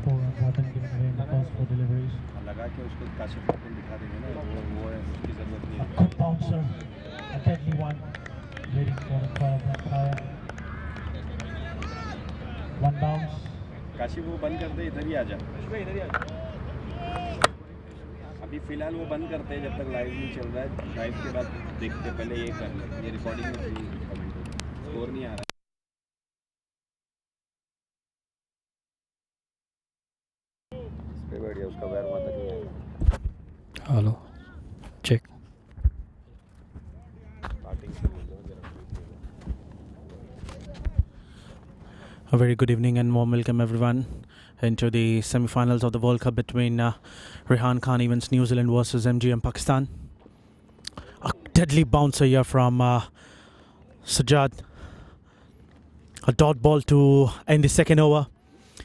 4 runs have been given away in the first 4 deliveries. लगा के उसको काशिफ को दिखा देंगे ना, वो है, उसकी ज़रूरत नहीं A है. good bouncer, a deadly one, waiting for the call of umpire. One bounce. Kashif वो बंद कर दे, इधर ही आ जा. अभी फ़िलहाल वो बंद करते हैं जब तक लाइव नहीं चल रहा है. लाइव के बाद देखते, पहले ये कर ले. ये रिकॉर्डिंग में थी, स्कोर नहीं आ रहा. बढ़िया, उसका वैर वहाँ तक नहीं आएगा. Hello, check. A very good evening and warm welcome everyone into the semi-finals of the World Cup between Rehan Khan events New Zealand versus MGM Pakistan. A deadly bouncer here from Sajjad. A dot ball to end the second over.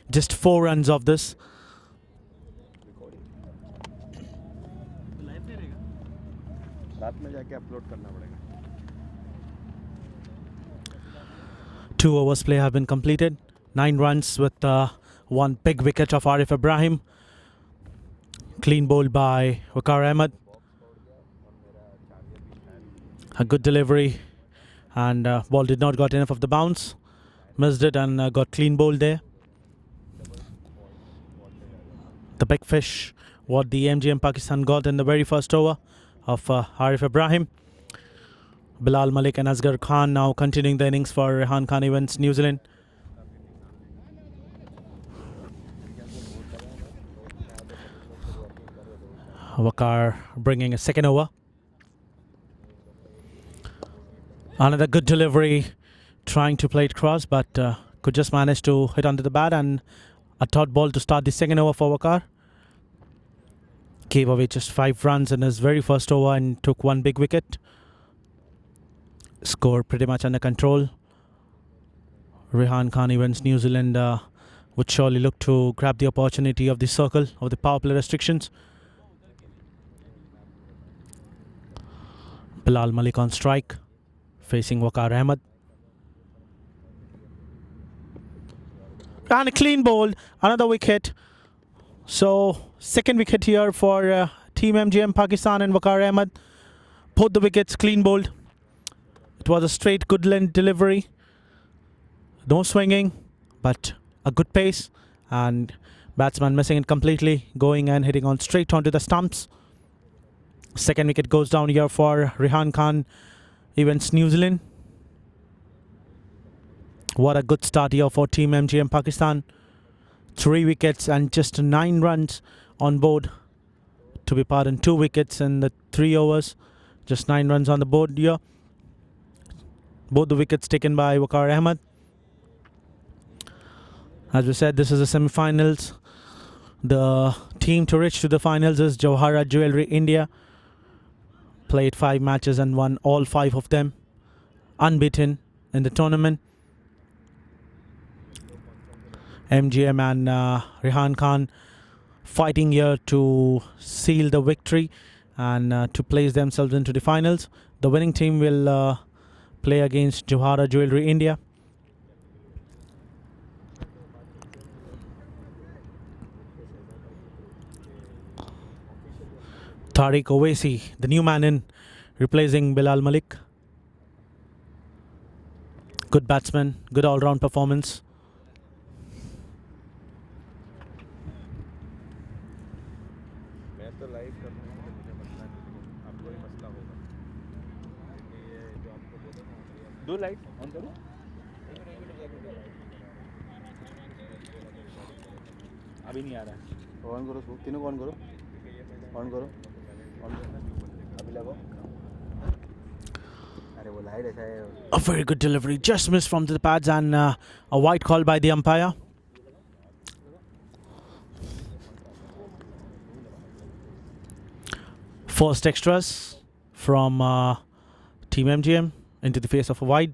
Just 4 runs of this. रात में जाके upload करना पड़ेगा. 2 overs play have been completed. 9 runs with one big wicket of Arif Ibrahim. Clean bowled by Waqar Ahmed. A good delivery, and ball did not got enough of the bounce. Missed it and got clean bowled there. The big fish what the MGM Pakistan got in the very first over of Arif Ibrahim. Bilal Malik and Asghar Khan now continuing the innings for Rehan Khan events New Zealand. Waqar bringing a second over. Another good delivery, trying to play it cross, but could just manage to hit under the bat, and a dot ball to start the second over for Waqar. Gave away just 5 runs in his very first over and took one big wicket. Score pretty much under control. Rehan Khan events New Zealand would surely look to grab the opportunity of the circle of the power play restrictions. Bilal Malik on strike, facing Waqar Ahmed. And a clean bowl, another wicket. So, second wicket here for Team MGM Pakistan and Waqar Ahmed. Both the wickets clean bowled. It was a straight good length delivery. No swinging, but a good pace. And batsman missing it completely, going and hitting on straight onto the stumps. Second wicket goes down here for Rehan Khan events New Zealand. What a good start here for Team MGM Pakistan. 3 wickets and just 9 runs on board. To be part in 2 wickets in the 3 overs. Just 9 runs on the board here. Both the wickets taken by Waqar Ahmed. As we said, this is the semi-finals. The team to reach to the finals is Jawhara Jewellery India. Played 5 matches and won all 5 of them. Unbeaten in the tournament. MGM and Rehan Khan fighting here to seal the victory and to place themselves into the finals. The winning team will play against Jawhara Jewellery India. Tariq Owaisi, the new man in, replacing Bilal Malik. Good batsman, good all-round performance. दो light on करो. अभी नहीं आ रहा है. On करो, तीनों को on करो. ऑन करो, ऑन करना. अभी लगाओ. अरे वो लाइट ऐसा है. A very good delivery, just missed from the pads, and a white call by the umpire. First extras from Team MGM into the face of a wide.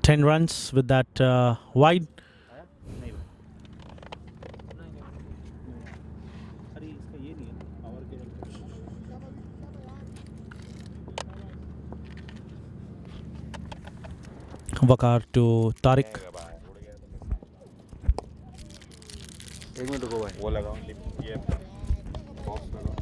10 runs with that wide. Vakar to Tariq. एक minute रुको भाई वो लगाओ ये box लगाओ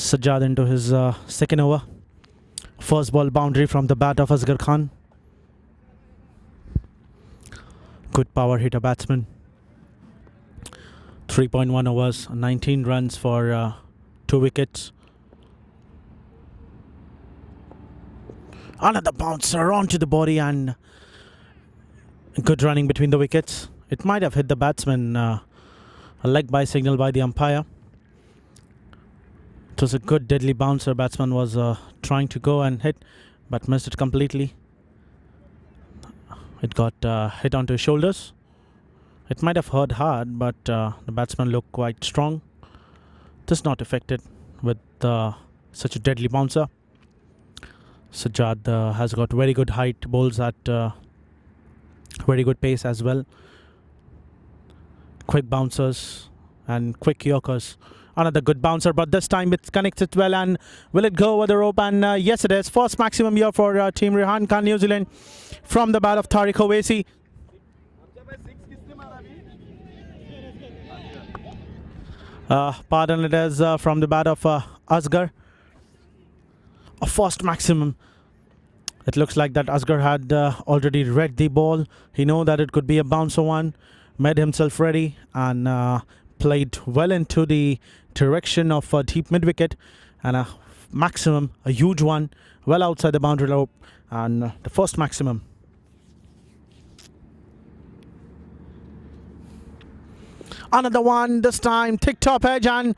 Sajjad into his second over. First ball boundary from the bat of Asghar Khan. Good power hitter batsman. 3.1 overs, 19 runs for 2 wickets. Another bouncer onto the body and good running between the wickets. It might have hit the batsman. A leg by signal by the umpire. It was a good deadly bouncer. Batsman was trying to go and hit, but missed it completely. It got hit onto his shoulders. It might have hurt hard, but the batsman looked quite strong. Just not affected with such a deadly bouncer. Sajjad has got very good height, bowls at very good pace as well. Quick bouncers and quick yorkers Another good bouncer, but this time it connects it well. And will it go over the rope? And yes, it is. First maximum here for Team Rehan Khan, New Zealand, from the bat of Tariq Owaisi. Pardon, it is from the bat of Asghar. A first maximum. It looks like that Asghar had already read the ball. He knew that it could be a bouncer one, made himself ready, and played well into the direction of a deep mid wicket, and a maximum, a huge one, well outside the boundary rope, and the first maximum. Another one, this time thick top edge and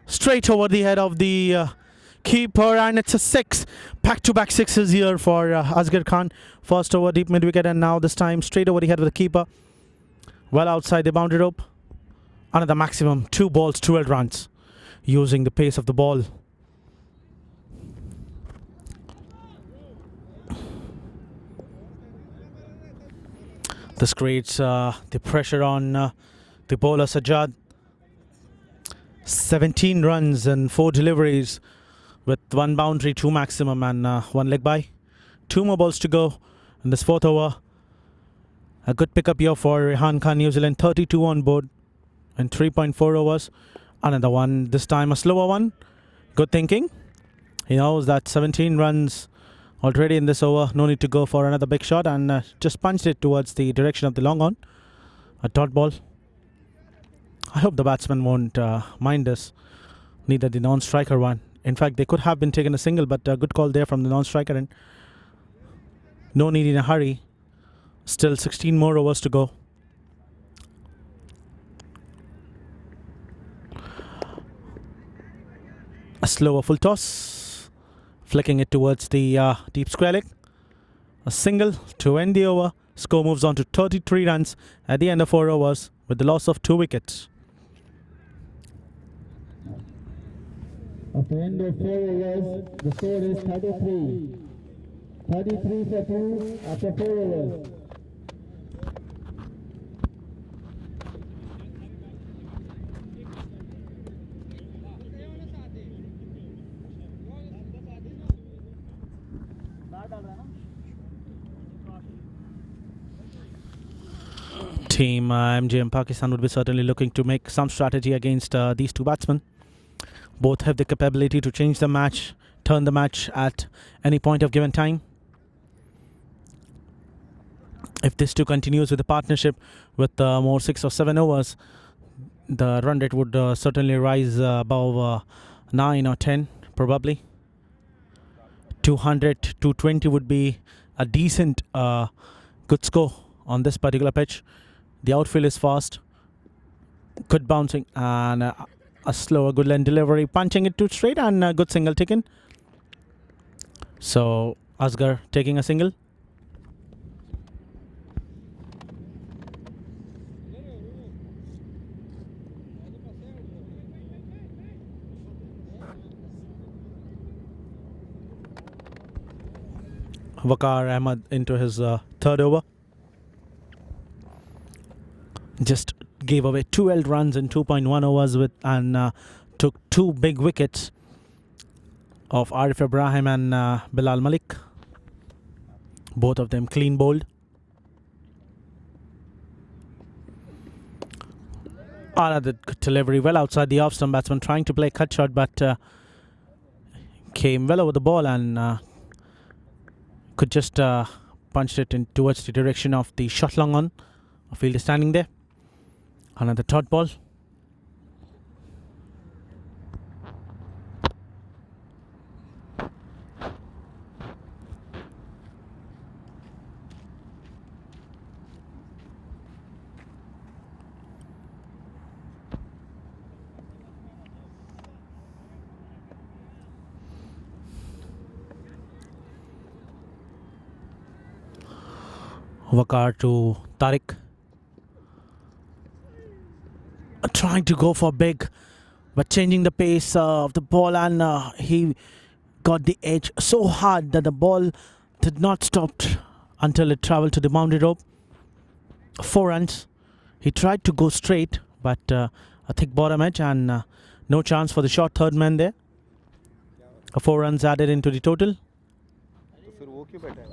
straight over the head of the keeper, and it's a 6. Back-to-back sixes here for Asghar Khan. First over deep mid wicket, and now this time straight over the head of the keeper, well outside the boundary rope. Another maximum, 2 balls, 12 runs, using the pace of the ball. This creates the pressure on the bowler Sajjad. 17 runs and 4 deliveries with 1 boundary, 2 maximum, and 1 leg by. 2 more balls to go in this 4th over. A good pickup here for Rehan Khan, New Zealand. 32 on board in 3.4 overs. Another one, this time a slower one. Good thinking. He knows that 17 runs already in this over. No need to go for another big shot, and just punched it towards the direction of the long on. A dot ball. I hope the batsman won't mind this. Neither the non-striker one. In fact, they could have been taken a single, but a good call there from the non-striker, and no need in a hurry. Still 16 more overs to go. A slower full toss, flicking it towards the deep square leg. A single to end the over. Score moves on to 33 runs at the end of 4 overs with the loss of 2 wickets. At the end of 4 overs, the score is 33. 33 for 2 after 4 overs. Team MGM Pakistan would be certainly looking to make some strategy against these 2 batsmen. Both have the capability to change the match, turn the match at any point of given time. If this 2 continues with the partnership with more 6 or 7 overs, the run rate would certainly rise above 9 or 10 probably. 200, 220 would be a decent good score on this particular pitch. The outfield is fast, good bouncing, and a slower good line delivery, punching it too straight, and a good single taken. So Asghar taking a single. Waqar Ahmed into his 3rd over. Just gave away 12 runs in 2.1 overs and took 2 big wickets of Arif Ibrahim and Bilal Malik. Both of them clean bowled. Another good delivery, well outside the off stump. Batsman trying to play cut shot, but came well over the ball and could just punched it in towards the direction of the shot long on. A fielder standing there. Another dot ball. Waqar to Tariq. Trying to go for big, but changing the pace of the ball, and he got the edge so hard that the ball did not stop until it travelled to the boundary rope. 4 runs. He tried to go straight, but a thick bottom edge, and No chance for the short third man there. 4 runs added into the total. तो फिर वो क्यों बैठा है?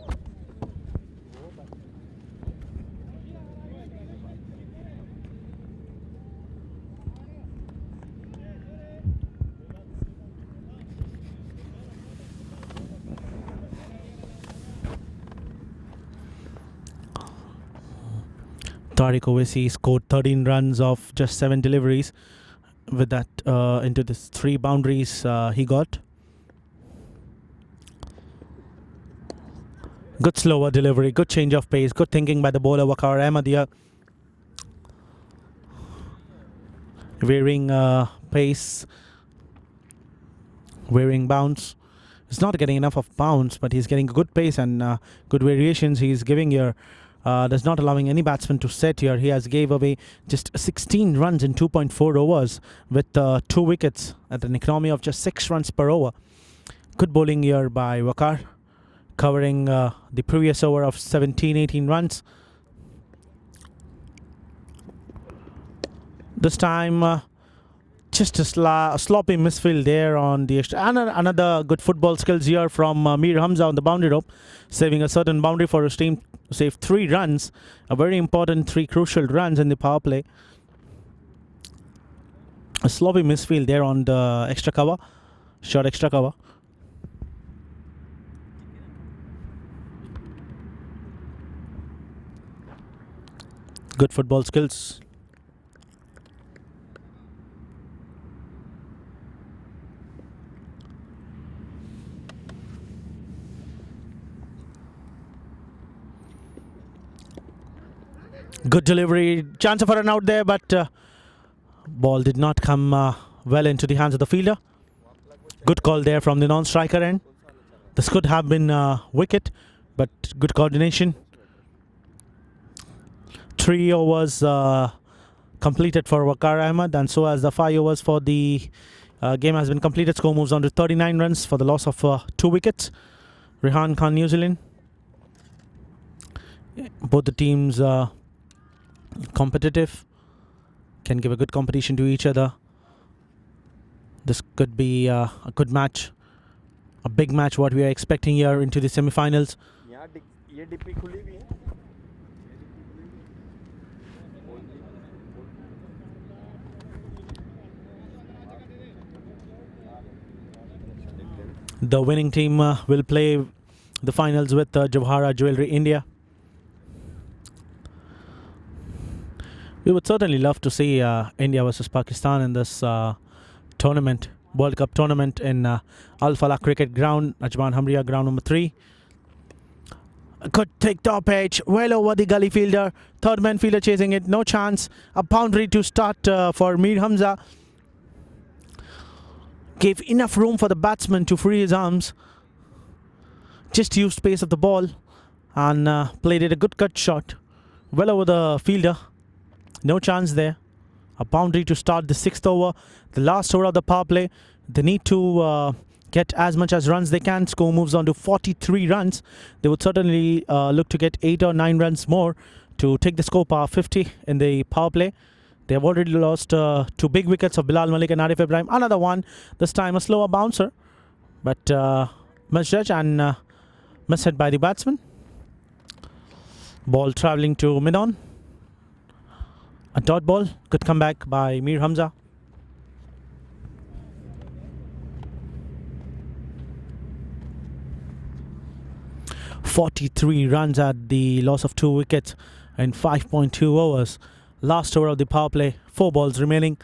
Tariq Owaisi scored 13 runs off just 7 deliveries. With that, into the 3 boundaries he got. Good slower delivery, good change of pace, good thinking by the bowler Waqar Ahmed here. Varying pace, varying bounce. He's not getting enough of bounce, but he's getting good pace and good variations he's giving here. That's not allowing any batsman to set here. He has gave away just 16 runs in 2.4 overs with 2 wickets at an economy of just 6 runs per over. Good bowling here by Waqar, covering the previous over of 17-18 runs. This time just a sloppy misfield there on the extra. Another good football skills here from Mir Hamza on the boundary rope, saving a certain boundary for his team to save 3 runs. A very important 3 crucial runs in the power play. A sloppy misfield there on the extra cover, short extra cover. Good football skills. Good delivery, chance of a run out there, but ball did not come well into the hands of the fielder. Good call there from the non-striker end. This could have been wicket, but good coordination. 3 overs completed for Waqar Ahmed, and so as the 5 overs for the game has been completed. Score moves on to 39 runs for the loss of 2 wickets. Rehan Khan, New Zealand. Both the teams competitive, can give a good competition to each other. This could be a good match, a big match what we are expecting here into the semi-finals. यहाँ ये DP खुली भी है. The winning team will play the finals with Jawhara Jewelry India. We would certainly love to see India versus Pakistan in this tournament, World Cup tournament in Al Falaah Cricket Ground, Ajman Hamriya ground number 3. A good thick top edge, well over the gully fielder. Third man fielder chasing it, no chance. A boundary to start for Mir Hamza. Gave enough room for the batsman to free his arms. Just used pace of the ball and played it a good cut shot. Well over the fielder. No chance there. A boundary to start the 6th over. The last over of the power play. They need to get as much as runs they can. Score moves on to 43 runs. They would certainly look to get 8 or 9 runs more to take the score power 50 in the power play. They have already lost 2 big wickets of Bilal Malik and Arif Ibrahim. Another one, this time a slower bouncer, but misjudged and mishit by the batsman. Ball travelling to mid-on. A dot ball, good comeback by Mir Hamza. "43 runs at the loss of 2 wickets in 5.2 overs. Last over of the power play, 4 balls remaining.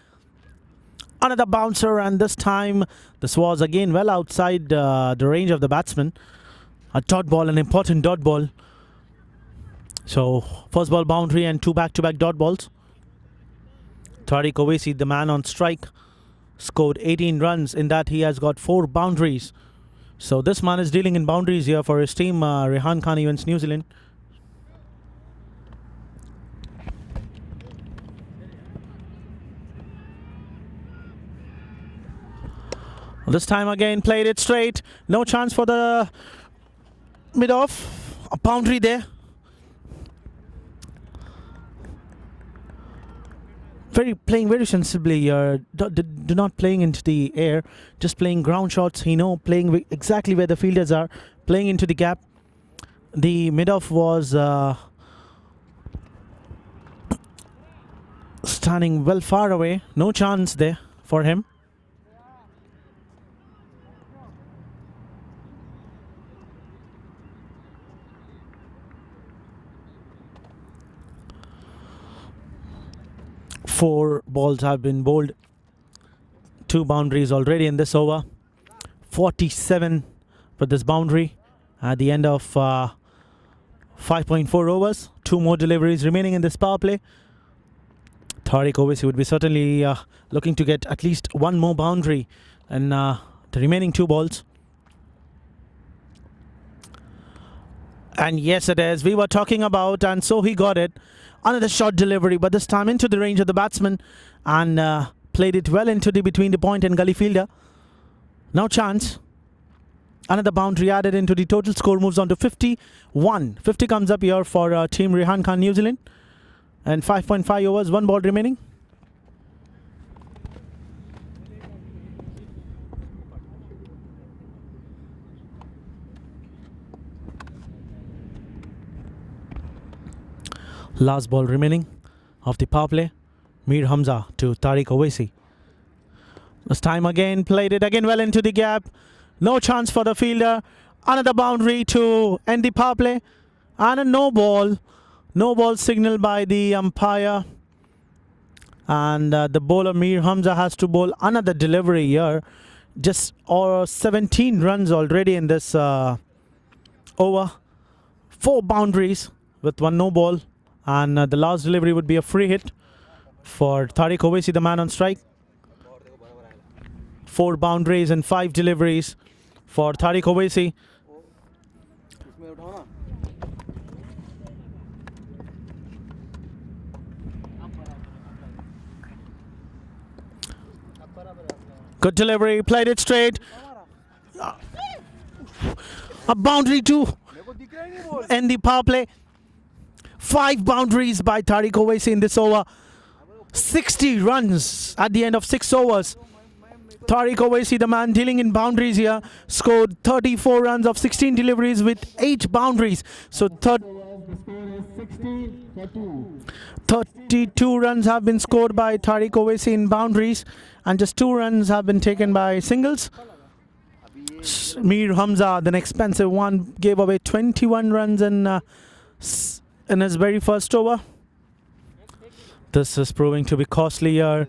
Another bouncer, and this time this was again well outside the range of the batsman. A dot ball, an important dot ball. So first ball boundary and 2 back-to-back dot balls. Tariq Owaisi, the man on strike, scored 18 runs. In that he has got 4 boundaries. So this man is dealing in boundaries here for his team, Rehan Khan Events New Zealand. This time again played it straight. No chance for the mid-off. A boundary there. playing very sensibly. Do not playing into the air, just playing ground shots. Playing exactly where the fielders are, playing into the gap. The mid-off was standing well far away. No chance there for him. Four balls have been bowled. 2 boundaries already in this over. 47 for this boundary at the end of 5.4 overs. 2 more deliveries remaining in this power play. Tariq Owaisi would be certainly looking to get at least 1 more boundary in the remaining 2 balls. And yes, it is. We were talking about, and so he got it. Another short delivery, but this time into the range of the batsman, and played it well into the between the point and gully fielder. Now chance. Another boundary added into the total score, moves on to 51. 50 comes up here for Team Rehan Khan, New Zealand. And 5.5 overs, 1 ball remaining. Last ball remaining of the power play. Mir Hamza to Tariq Owaisi. This time again, played it again well into the gap. No chance for the fielder. Another boundary to end the power play. And a no ball. No ball signal by the umpire. And the bowler Mir Hamza has to bowl another delivery here. Just 17 runs already in this over. 4 boundaries with 1 no ball. And the last delivery would be a free hit for Tariq Owaisi, the man on strike. 4 boundaries and 5 deliveries for Tariq Owaisi. Good delivery, played it straight. A boundary to end the power play. 5 boundaries by Tariq Owaisi in this over. 60 runs at the end of 6 overs. Tariq Owaisi, the man dealing in boundaries here, scored 34 runs of 16 deliveries with 8 boundaries. So 32 runs have been scored by Tariq Owaisi in boundaries, and just 2 runs have been taken by singles. Mir Hamza, the expensive one, gave away 21 runs in his very first over. This is proving to be costly here.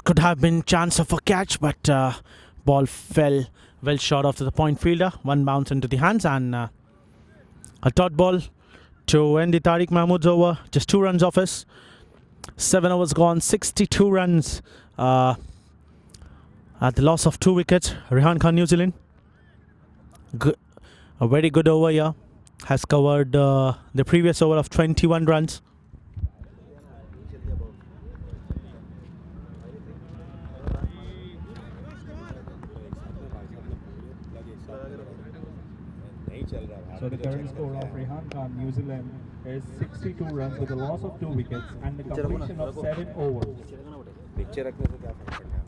Could have been chance of a catch, but ball fell well short of the point fielder. One bounce into the hands, and a dot ball to end the Tariq Mahmood's over. Just 2 runs off his. 7 overs gone, 62 runs at the loss of 2 wickets. Rehan Khan, New Zealand. A very good over here. Has covered the previous over of 21 runs. So the current score of Rehan Khan, New Zealand, is 62 runs with a loss of 2 wickets and the completion of 7 overs. नीचे रखने से क्या फर्क पड़ता है?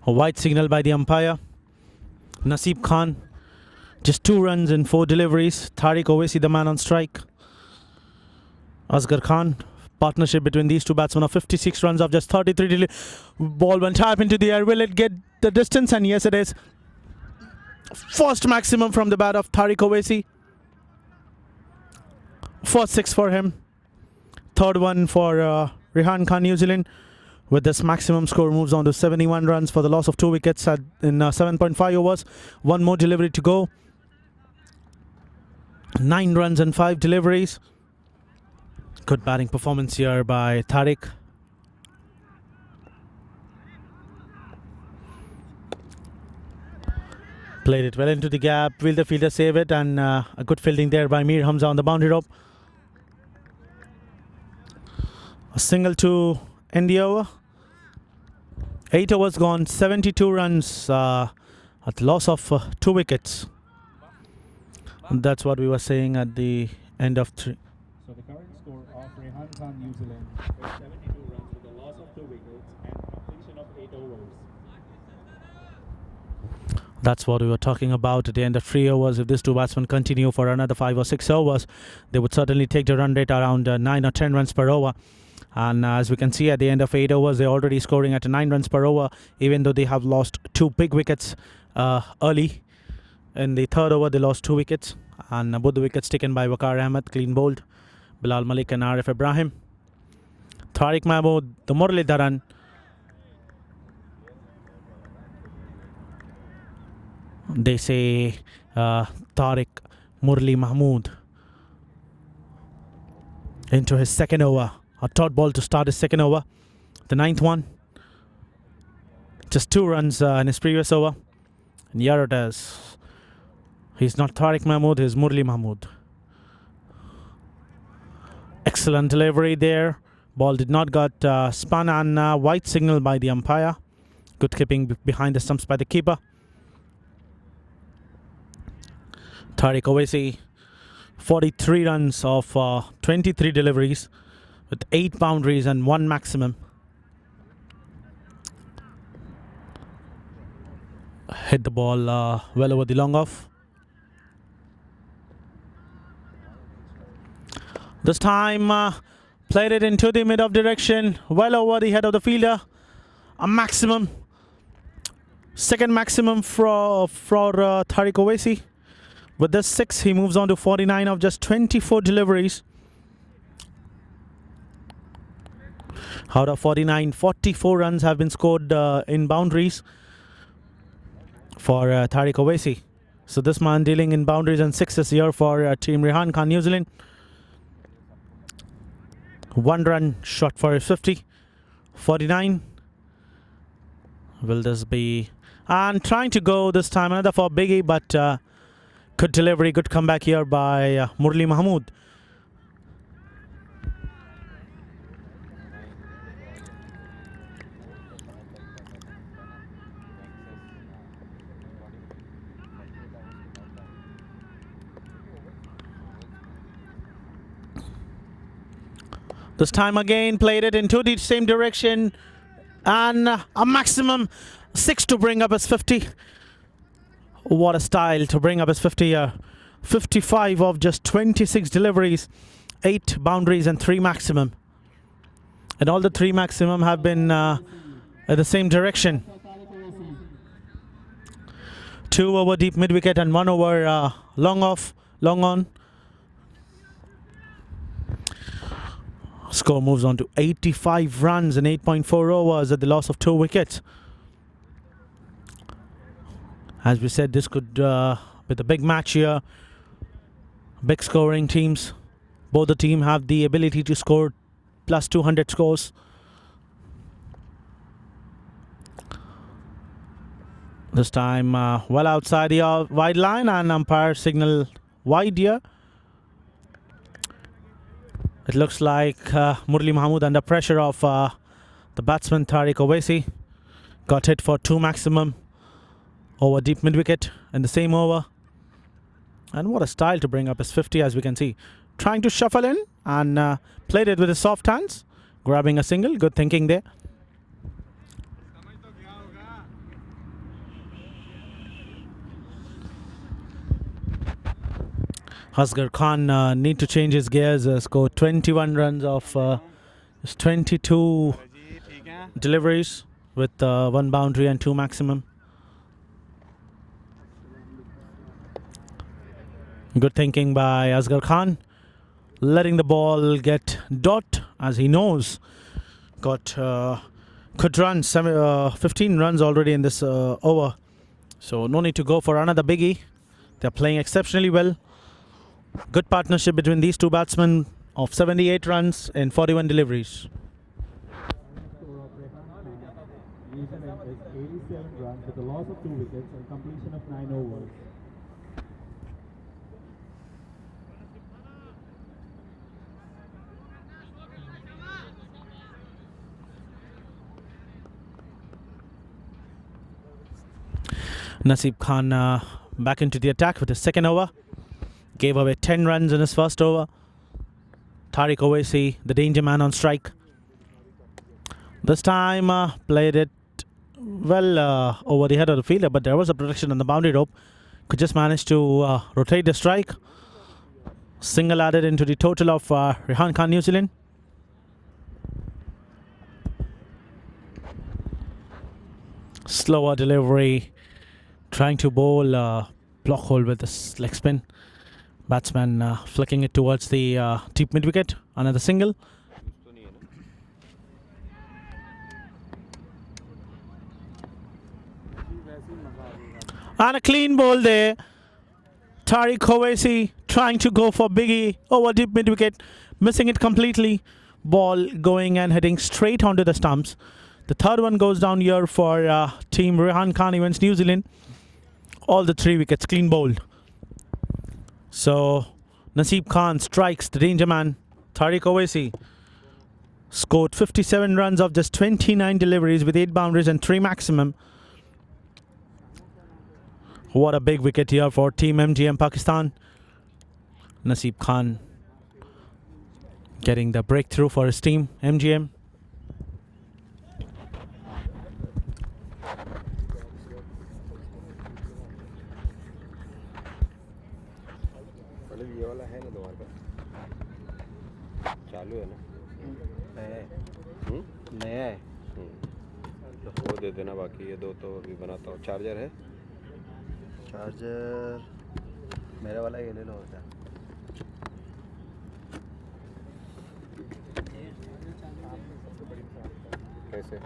A white signal by the umpire. Naseeb Khan, just 2 runs in 4 deliveries. Tariq Owaisi, the man on strike. Asghar Khan, partnership between these two batsmen of 56 runs of just 33. Ball went up into the air. Will it get the distance? And yes, it is. First maximum from the bat of Tariq Owaisi. First 6 for him. Third one for Rehan Khan, New Zealand. With this maximum score moves on to 71 runs for the loss of 2 wickets in 7.5 overs. 1 more delivery to go. 9 runs and 5 deliveries. Good batting performance here by Tariq. Played it well into the gap. Will the fielder save it? And a good fielding there by Mir Hamza on the boundary rope. A single to end the over. 8 overs gone, 72 runs at the loss of 2 wickets. And that's what we were saying at the end of 3. So the current score of Rehan Khan, New Zealand, is 72 runs with a loss of 2 wickets and completion of 8 overs. That's what we were talking about at the end of 3 overs. If these 2 batsmen continue for another 5 or 6 overs, they would certainly take the run rate around 9 or 10 runs per over. And as we can see at the end of 8 overs, they're already scoring at 9 runs per over, even though they have lost 2 big wickets early. In the 3rd over, they lost 2 wickets. And both the wickets taken by Waqar Ahmed, clean bowled. Bilal Malik and Arif Ibrahim. Tariq Mahmood, the Muralidharan. They say Tariq Murli Mahmood into his 2nd over. A third ball to start his 2nd over. The 9th one. Just 2 runs in his previous over. And here it is. He's not Tariq Mahmood, he's Murli Mahmood. Excellent delivery there. Ball did not got spun, and white signal by the umpire. Good keeping behind the stumps by the keeper. Tariq Owaisi, 43 runs of 23 deliveries with 8 boundaries and 1 maximum. Hit the ball well over the long off. This time played it into the mid-off direction, well over the head of the fielder. A maximum. 2nd maximum for Tariq Owaisi. With this 6, he moves on to 49 of just 24 deliveries. Out of 49, 44 runs have been scored in boundaries for Tariq Owaisi. So this man dealing in boundaries and sixes here for Team Rehan Khan, New Zealand. 1 run shot for his 50. 49. Will this be... And trying to go this time, another for Biggie, but good delivery, good comeback here by Murli Mahmood. This time again, played it into the same direction. And a maximum 6 to bring up his 50. What a style to bring up his 50 here. 55 of just 26 deliveries. 8 boundaries and 3 maximum. And all the 3 maximum have been in the same direction. 2 over deep mid wicket and 1 over long off, long on. Score moves on to 85 runs in 8.4 overs at the loss of 2 wickets. As we said, this could be the big match here. Big scoring teams. Both the team have the ability to score plus 200 scores. This time well outside the wide line, and umpire signal wide here. It looks like Murli Mahmood under pressure of the batsman Tariq Owaisi. Got hit for 2 maximum over deep mid wicket in the same over. And what a style to bring up his 50, as we can see. Trying to shuffle in and played it with his soft hands. Grabbing a single. Good thinking there. Asghar Khan need to change his gears. Scored 21 runs of just 22 deliveries with 1 boundary and 2 maximum. Good thinking by Asghar Khan. Letting the ball get dot, as he knows. Got good runs, 15 runs already in this over. So no need to go for another biggie. They're playing exceptionally well. Good partnership between these 2 batsmen of 78 runs in 41 deliveries. New Zealand is 87 runs with a loss of 2 wickets and completion of 9 overs. Naseeb Khan back into the attack with his second over. Gave away 10 runs in his first over. Tariq Owaisi, the danger man, on strike. This time played it well over the head of the fielder, but there was a protection on the boundary rope. Could just manage to rotate the strike. Single added into the total of Rehan Khan, New Zealand. Slower delivery. Trying to bowl block hole with the leg spin. Batsman flicking it towards the deep mid wicket. Another single. And a clean ball there. Tariq Owaisi trying to go for biggie over deep mid wicket. Missing it completely. Ball going and heading straight onto the stumps. The third one goes down here for Team Rehan Khan Events New Zealand. All the 3 wickets clean bowled. So Naseeb Khan strikes the danger man. Tariq Owaisi scored 57 runs of just 29 deliveries with 8 boundaries and 3 maximum. What a big wicket here for Team MGM Pakistan. Naseeb Khan getting the breakthrough for his team, MGM. ये वाला है ना तुम्हारे पास चालू है ना नया है नया है तो वो दे देना बाकी ये 2 तो अभी बनाता हूँ चार्जर है चार्जर मेरे वाला ये ले लो होता कैसे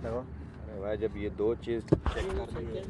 देखो अरे भाई जब ये दो चीज़ चेक कर रही है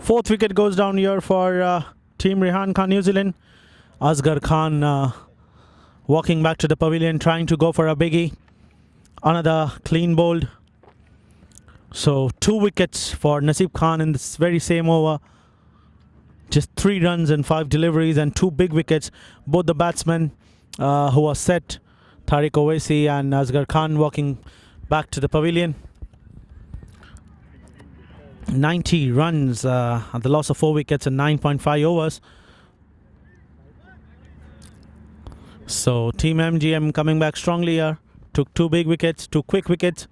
Fourth wicket goes down here for Team Rehan Khan, New Zealand. Asghar Khan walking back to the pavilion, trying to go for a biggie. Another clean bowled. So 2 wickets for Naseeb Khan in this very same over. Just 3 runs and 5 deliveries and 2 big wickets. Both the batsmen who are set, Tariq Owaisi and Asghar Khan, walking back to the pavilion. 90 runs at the loss of 4 wickets and 9.5 overs. So Team MGM coming back strongly here. Took 2 big wickets, 2 quick wickets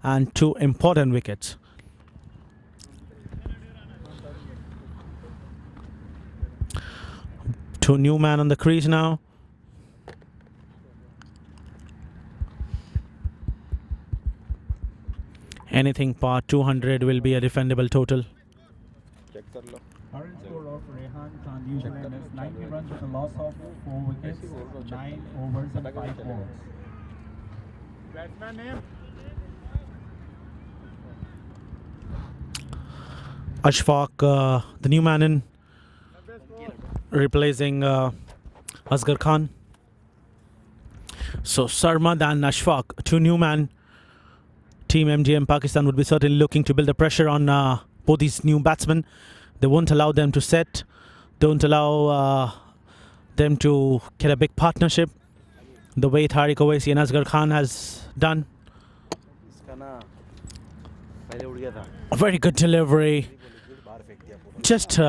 and 2 important wickets. Two new man on the crease now. Anything past 200 will be a defendable total. Check कर लो Current score of Rehan Khan, New Zealand is 90 runs with a loss of 4 wickets, 9 overs and 5 balls. Ashfaq, the new man in, replacing Asghar Khan. So Sarmad and Ashfaq, 2 new man. Team MGM Pakistan would be certainly looking to build the pressure on both these new batsmen. They won't allow them to set, don't allow them to get a big partnership the way Tariq Owaisi and Asghar Khan has done. इसका ना पहले उड़ गया था A very good delivery. बाहर फेंक दिया पूरा Just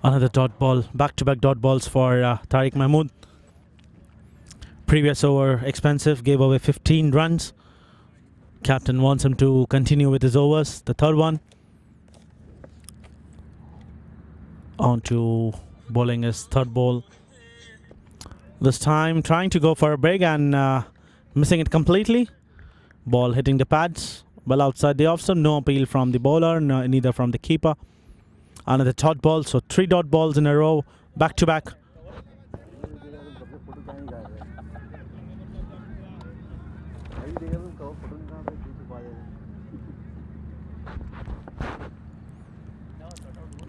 another dot ball, back-to-back dot balls for Tariq Mahmood. Previous over expensive, gave away 15 runs. Captain wants him to continue with his overs. The third one. On to bowling his third ball. This time trying to go for a break and missing it completely. Ball hitting the pads, well outside the off stump. No appeal from the bowler, neither from the keeper. Another dot ball, so 3 dot balls in a row, back to back.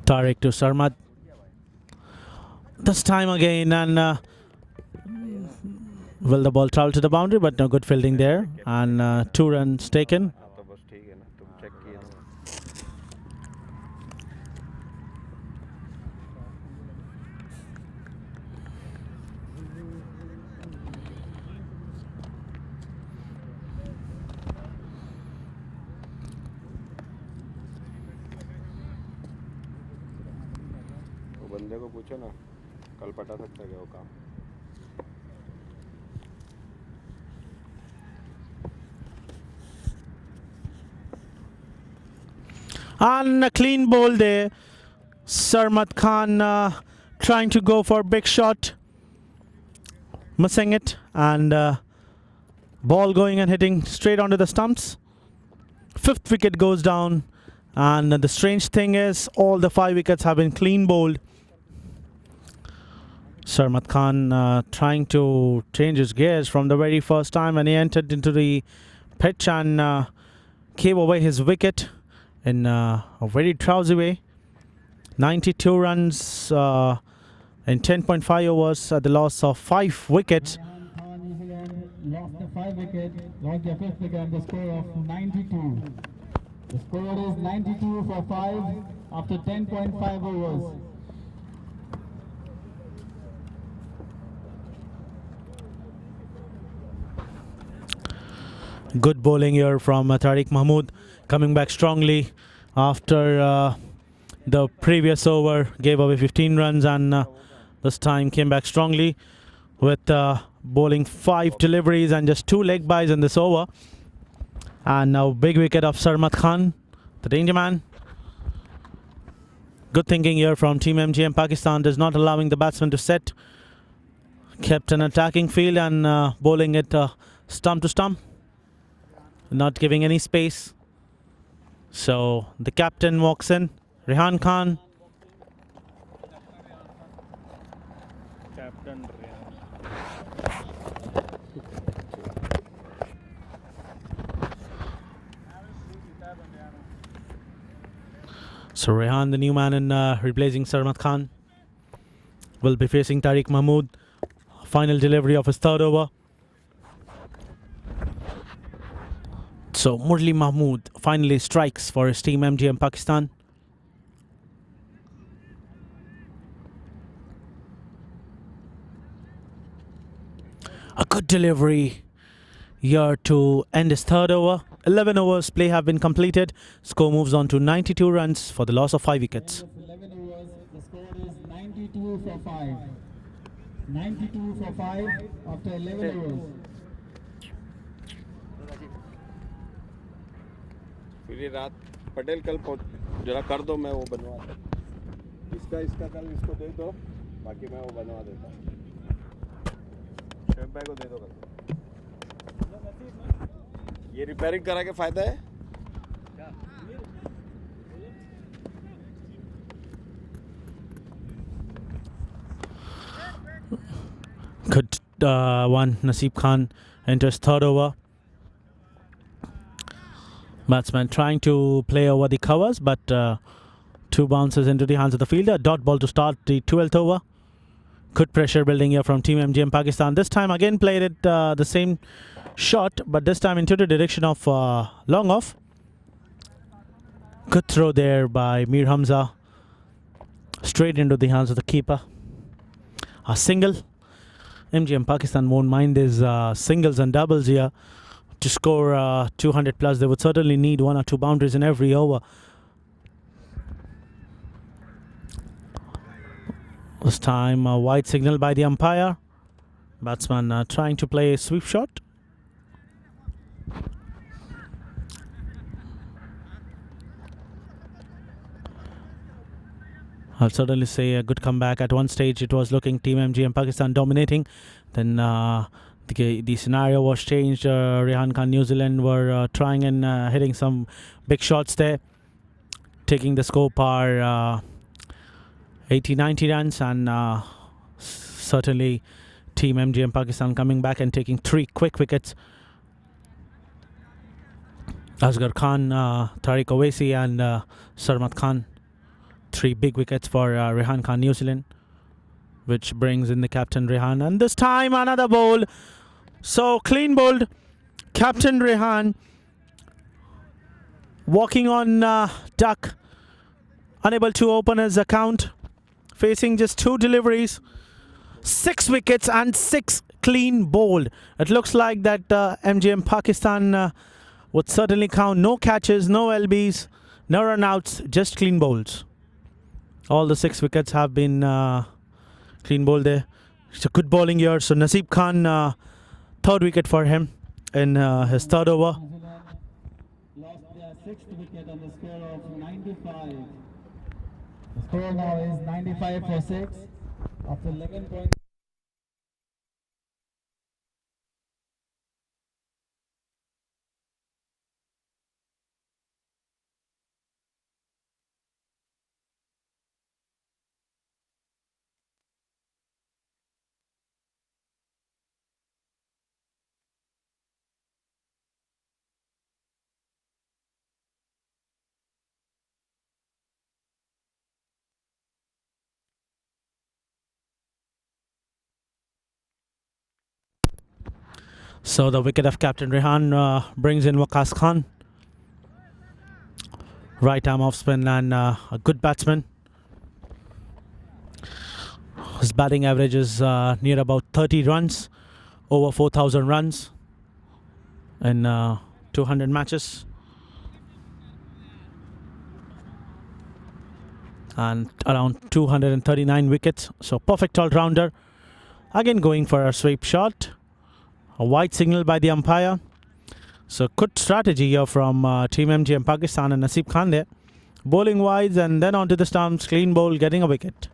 Tariq to Sarmad. This time again, and will the ball travel to the boundary? But no good fielding there, and 2 runs taken. हाँ तो बस ठीक है ना, तुम check किए ना. वो बंदे को पूछो ना, कल पटा सकता है क्या वो काम. And a clean ball there. Sarmad Khan trying to go for a big shot. Missing it. And ball going and hitting straight onto the stumps. 5th wicket goes down. And the strange thing is, all the 5 wickets have been clean bowled. Sarmad Khan trying to change his gears from the very first time when he entered into the pitch and gave away his wicket in a very drowsy way. 92 runs in 10.5 overs at the loss of 5 wickets. New Zealand lost the 5 wicket, lost their 5th wicket and the score of 92. The score is 92 for 5 after 10.5 overs. Good bowling here from Tariq Mahmood, coming back strongly after the previous over gave away 15 runs, and this time came back strongly with bowling 5 deliveries and just 2 leg byes in this over. And now big wicket of Sarmad Khan, the danger man. Good thinking here from Team MGM Pakistan, is not allowing the batsman to set. Kept an attacking field and bowling it stump to stump, not giving any space. So the captain walks in, Rehan Khan. So Rehan, the new man in replacing Sarmad Khan, will be facing Tariq Mahmood. Final delivery of his 3rd over. So Murli Mahmood finally strikes for his team MGM Pakistan. A good delivery here to end his 3rd over. 11 overs play have been completed. Score moves on to 92 runs for the loss of 5 wickets. 11 overs, the score is 92 for 5. 92 for 5 after 11 overs. फिर ये रात पटेल कल जरा कर दो, मैं वो बनवा दूँ. इसका कल इसको दे दो, बाकी मैं वो बनवा देता हूँ. शेफ भाई को दे दो कल. ये रिपेयरिंग करा के फायदा है. Good one, Naseeb Khan enters 3rd over. Batsman trying to play over the covers, but 2 bounces into the hands of the fielder. Dot ball to start the 12th over. Good pressure building here from Team MGM Pakistan. This time again played it the same shot, but this time into the direction of long off. Good throw there by Mir Hamza. Straight into the hands of the keeper. A single. MGM Pakistan won't mind his singles and doubles here. To score 200 plus, they would certainly need 1 or 2 boundaries in every over. This time a wide signal by the umpire. Batsman trying to play a sweep shot. I'll certainly say a good comeback. At one stage it was looking Team MGM Pakistan dominating. Then the scenario was changed. Rehan Khan New Zealand were trying and hitting some big shots there, taking the score par 80-90 runs, and certainly Team MGM Pakistan coming back and taking 3 quick wickets. Asghar Khan, Tariq Owaisi and Sarmad Khan 3 big wickets for Rehan Khan, New Zealand, which brings in the captain Rehan. And this time another bowl. So clean bowled. Captain Rehan walking on duck, unable to open his account, facing just 2 deliveries, 6 wickets and 6 clean bowled. It looks like that MGM Pakistan would certainly count no catches, no LBs, no run outs, just clean bowls. All the 6 wickets have been clean bowled there. It's a good bowling year. So Naseeb Khan, 3rd wicket for him in his 3rd over. New Zealand lost their 6th wicket on the score of 95. The score now is 95 for 6 after 11 points. So the wicket of Captain Rehan brings in Waqas Khan. Right arm off spin and a good batsman. His batting average is near about 30 runs, over 4,000 runs in 200 matches. And around 239 wickets. So perfect all-rounder. Again going for a sweep shot. A white signal by the umpire. So good strategy here from Team MGM Pakistan and Naseeb Khan there. Bowling wides and then onto the stumps, clean bowl, getting a wicket.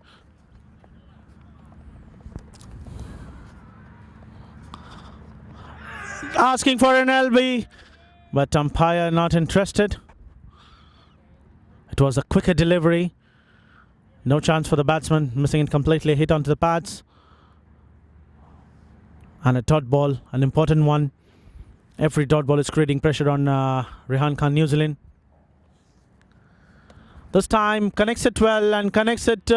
Asking for an LB, but umpire not interested. It was a quicker delivery. No chance for the batsman, missing it completely, hit onto the pads. And a dot ball, an important one. Every dot ball is creating pressure on Rehan Khan, New Zealand. This time connects it well and connects it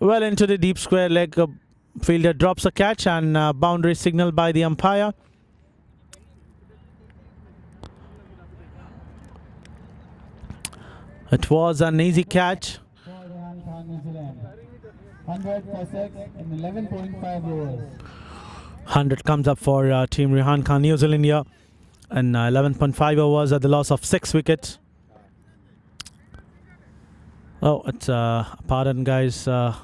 well into the deep square leg. Fielder drops a catch and boundary signal by the umpire. It was an easy catch. For Rehan Khan, New Zealand. 100 for 6 in 11.5 overs. 100 comes up for Team Rehan Khan, New Zealand here. And 11.5 overs at the loss of 6 wickets. Oh, it's pardon guys. The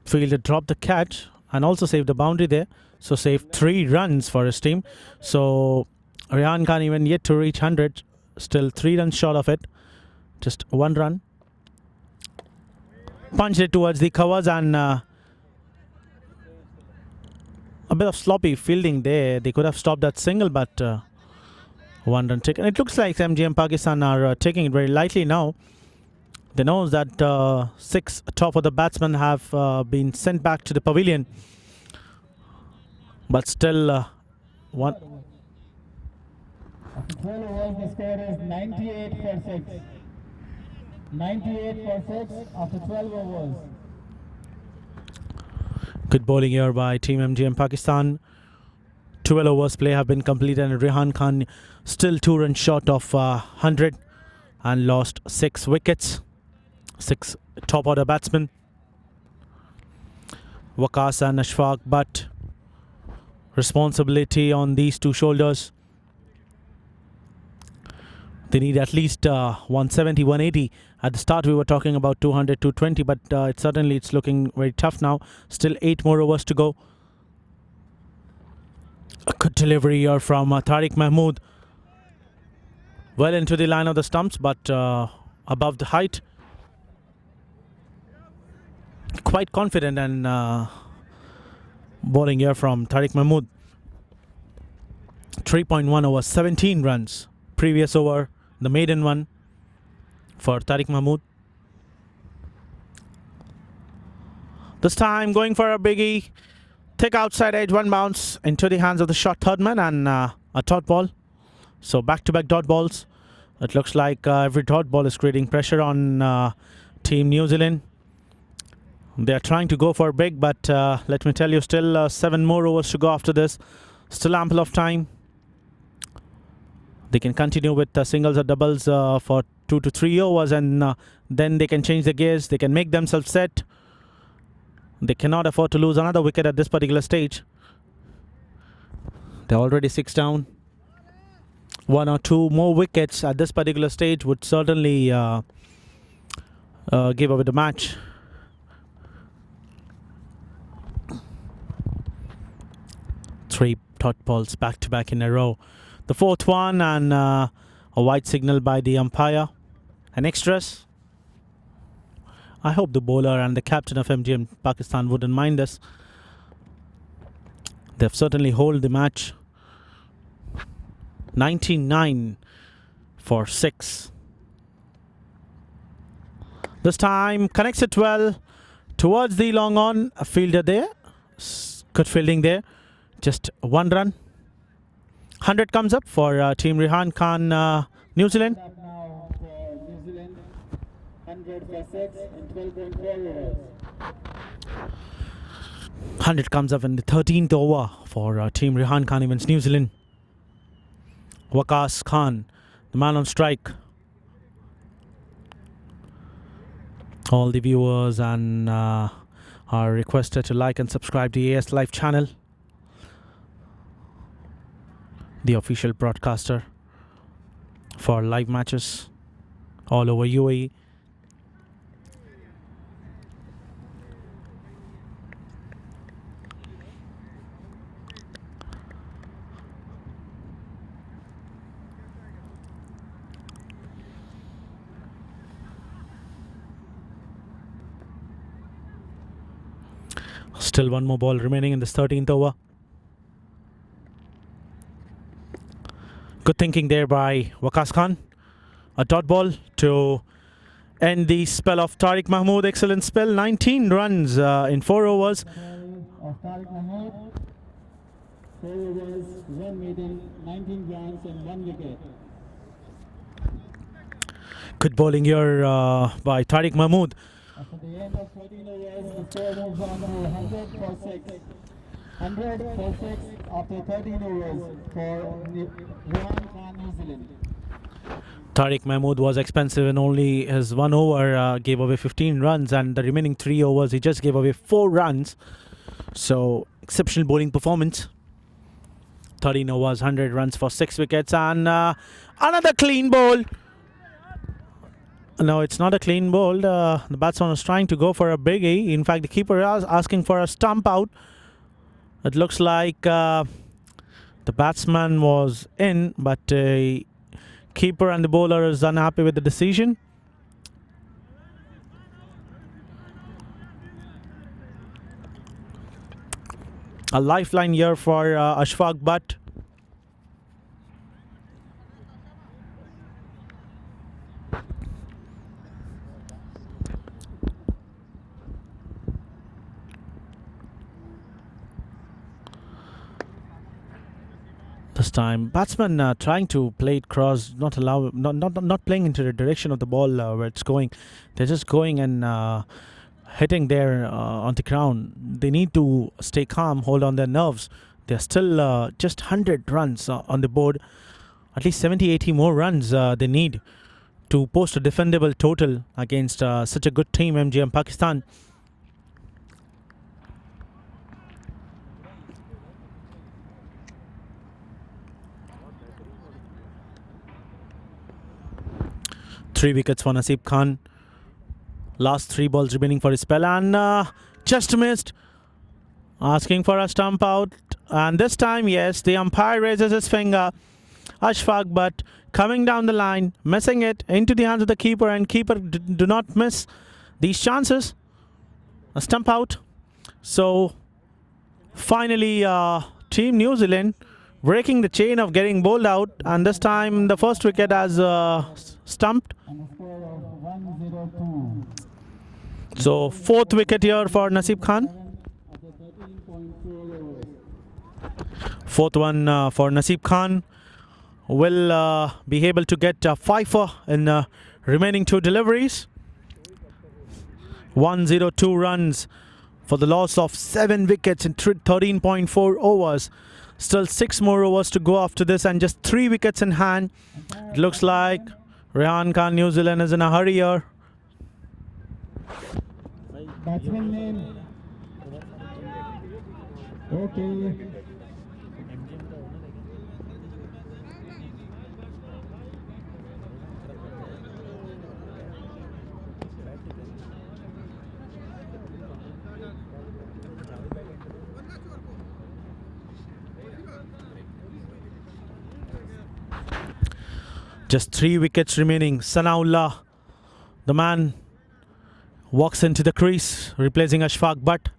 fielder dropped the catch and also saved the boundary there. So saved 3 runs for his team. So Rehan Khan even yet to reach 100. Still 3 runs short of it. Just 1 run. Punched it towards the covers and a bit of sloppy fielding there. They could have stopped that single, but 1 run taken. It looks like MGM Pakistan are taking it very lightly now. They know that 6 top of the batsmen have been sent back to the pavilion. But still, one. After 12 overs, the score is 98 for 6. 98 for 6 after 12 overs. Good bowling here by Team MGM Pakistan. 12 overs play have been completed and Rehan Khan still 2 runs short of 100 and lost 6 wickets. 6 top order batsmen. Waqas and Ashfaq, but responsibility on these 2 shoulders. They need at least 170, 180. At the start we were talking about 200, 220, but it's looking very tough now. Still 8 more overs to go. A good delivery here from Tariq Mahmood. Well into the line of the stumps, but above the height. Quite confident and bowling here from Tariq Mahmood. 3.1 over 17 runs. Previous over, the maiden one for Tariq Mahmood. This time going for a biggie. Thick outside edge, 1 bounce into the hands of the short third man and a dot ball. So back-to-back dot balls. It looks like every dot ball is creating pressure on Team New Zealand. They are trying to go for big, but let me tell you, still 7 more overs to go after this. Still ample of time. They can continue with singles or doubles for 2 to 3 overs, and then they can change the gears. They can make themselves set. They cannot afford to lose another wicket at this particular stage. They're already 6 down. 1 or 2 more wickets at this particular stage would certainly give away the match. Three dot balls back to back in a row. The 4th one, and a white signal by the umpire. An extras. I hope the bowler and the captain of MGM Pakistan wouldn't mind this. They've certainly held the match. 99 for 6. This time connects it well towards the long on. A fielder there. Good fielding there. Just 1 run. 100 comes up for Team Rehan Khan, New Zealand. Up now for New Zealand. 100 for 6 in 12.4 overs. 100 comes up in the 13th over for Team Rehan Khan Events New Zealand. Waqas Khan, the man on strike. All the viewers and are requested to like and subscribe to the AS Live channel, the official broadcaster for live matches all over UAE. Still 1 more ball remaining in this 13th over. Good thinking there by Waqas Khan. A dot ball to end the spell of Tariq Mahmood. Excellent spell. 19 runs in 4 overs. Of Tariq Mahmood. 4 overs, 1 meeting, 19 runs and 1 wicket. Good bowling here by Tariq Mahmood. After the end of 13 overs, the score moves on to 100 for 6. 100 for 6 after 13 overs for Rehan Khan, New Zealand. Tariq Mahmood was expensive, and only his 1 over gave away 15 runs, and the remaining 3 overs he just gave away 4 runs. So exceptional bowling performance. 13 overs, 100 runs for 6 wickets, and another clean bowl. No, it's not a clean bowl. The batsman was trying to go for a biggie. In fact, the keeper was asking for a stump out. It looks like the batsman was in, but keeper and the bowler is unhappy with the decision. A lifeline here for Ashfaq Butt. This time, batsman trying to play it cross, not playing into the direction of the ball where it's going. They're just going and hitting there on the ground. They need to stay calm, hold on their nerves. They're still just 100 runs on the board. At least 70-80 more runs they need to post a defendable total against such a good team, MGM Pakistan. Three wickets for Naseeb Khan. Last 3 balls remaining for his spell, and just missed. Asking for a stump out, and this time, yes, the umpire raises his finger. Ashfaq Butt coming down the line, missing it into the hands of the keeper, and keeper do not miss these chances. A stump out. So finally, Team New Zealand breaking the chain of getting bowled out, and this time the first wicket has stumped. And a score of 102. So 4th wicket here for Naseeb Khan. After 13.4 overs. 4th one for Naseeb Khan. Will be able to get a 5 in remaining 2 deliveries. 102 runs for the loss of 7 wickets in 13.4 overs. Still 6 more overs to go after this and just 3 wickets in hand. It looks like Rehan Khan, New Zealand, is in a hurry here. Batsman name. Okay. Just 3 wickets remaining. Sanaullah, the man, walks into the crease, replacing Ashfaq Butt.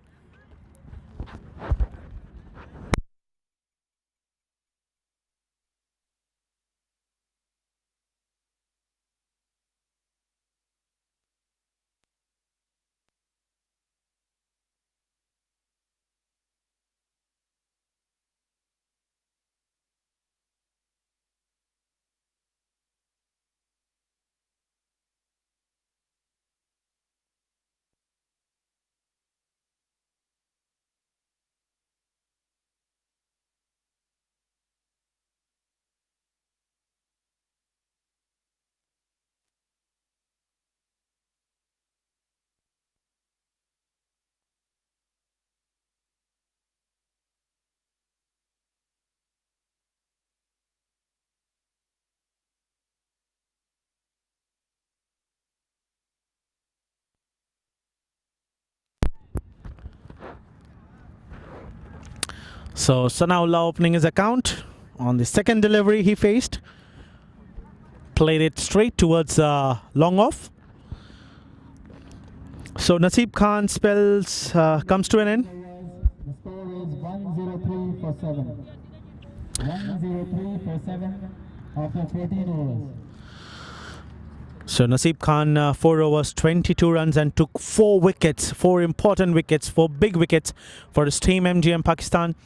So Sanaullah opening his account. On the second delivery he faced, played it straight towards long off. So Naseeb Khan spells comes to an end. The score is 103 for 7. 103 for 7 after 14 overs. So Naseeb Khan 4 overs, 22 runs and took 4 wickets, 4 important wickets, 4 big wickets for his team MGM Pakistan.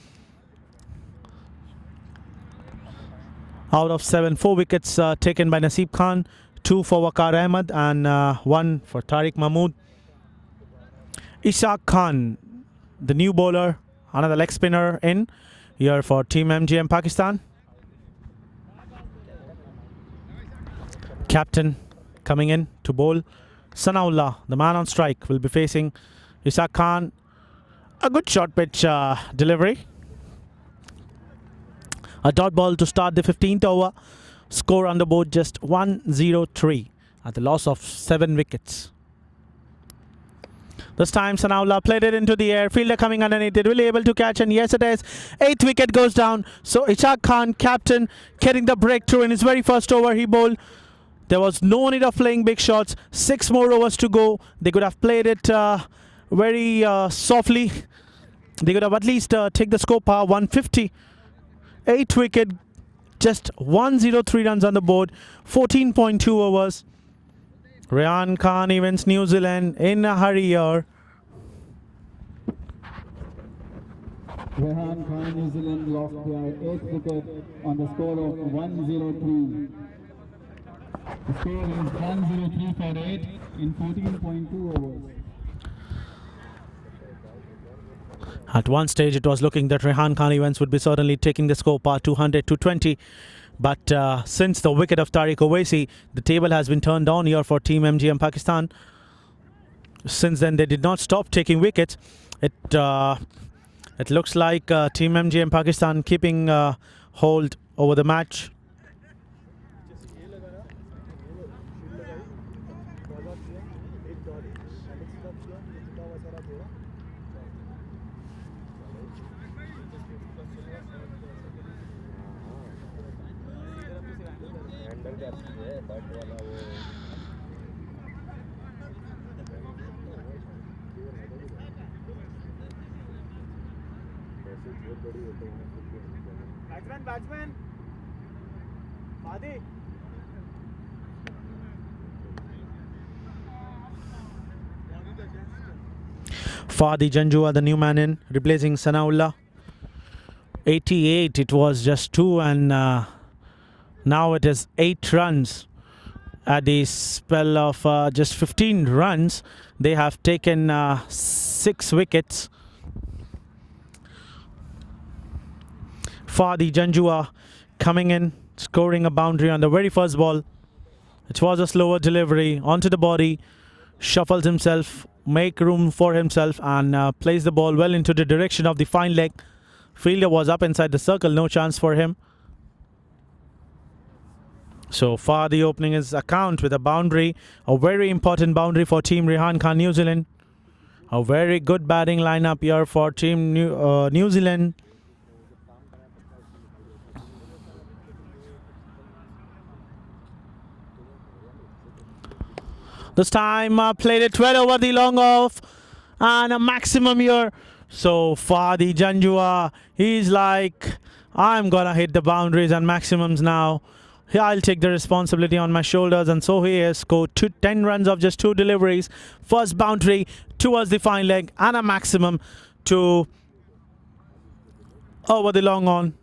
Out of 7, 4 wickets taken by Naseeb Khan, 2 for Waqar Ahmed and 1 for Tariq Mahmood. Ishaq Khan, the new bowler, another leg spinner in here for Team MGM Pakistan. Captain coming in to bowl. Sanaullah, the man on strike, will be facing Ishaq Khan. A good short pitch delivery. A dot ball to start the 15th over. Score on the board just 103 at the loss of 7 wickets. This time Sanaullah played it into the air. Fielder coming underneath it. Will be able to catch, and yes it is. 8th wicket goes down. So Ishaq Khan, captain, getting the breakthrough in his very first over he bowled. There was no need of playing big shots. 6 more overs to go. They could have played it very softly. They could have at least take the score power 150. 8th wicket, just 103 runs on the board, 14.2 overs. Rehan Khan events New Zealand in a hurry here. Rehan Khan, New Zealand lost their 8th wicket on the score of 103. The score is 103 for 8 in 14.2 overs. At one stage it was looking that Rehan Khan events would be certainly taking the score par 200-220. But since the wicket of Tariq Owaisi, the table has been turned on here for Team MGM Pakistan. Since then they did not stop taking wickets. It looks like Team MGM Pakistan keeping hold over the match. Batsman. Fadi. Fadi Janjua, the new man in, replacing Sanaullah. 88, it was just 2 and now it is 8 runs. At the spell of just 15 runs, they have taken 6 wickets. Fadi Janjua coming in, scoring a boundary on the very first ball. It was a slower delivery onto the body, shuffles himself, make room for himself, and plays the ball well into the direction of the fine leg. Fielder was up inside the circle, no chance for him. So Fadi opening his account with a boundary, a very important boundary for Team Rehan Khan New Zealand. A very good batting lineup here for Team New Zealand. This time played it well over the long off and a maximum here. So Fadi Janjua, he's like, I'm gonna hit the boundaries and maximums now. I'll take the responsibility on my shoulders, and so he has scored 10 runs of just 2 deliveries. First boundary towards the fine leg and a maximum to over the long on.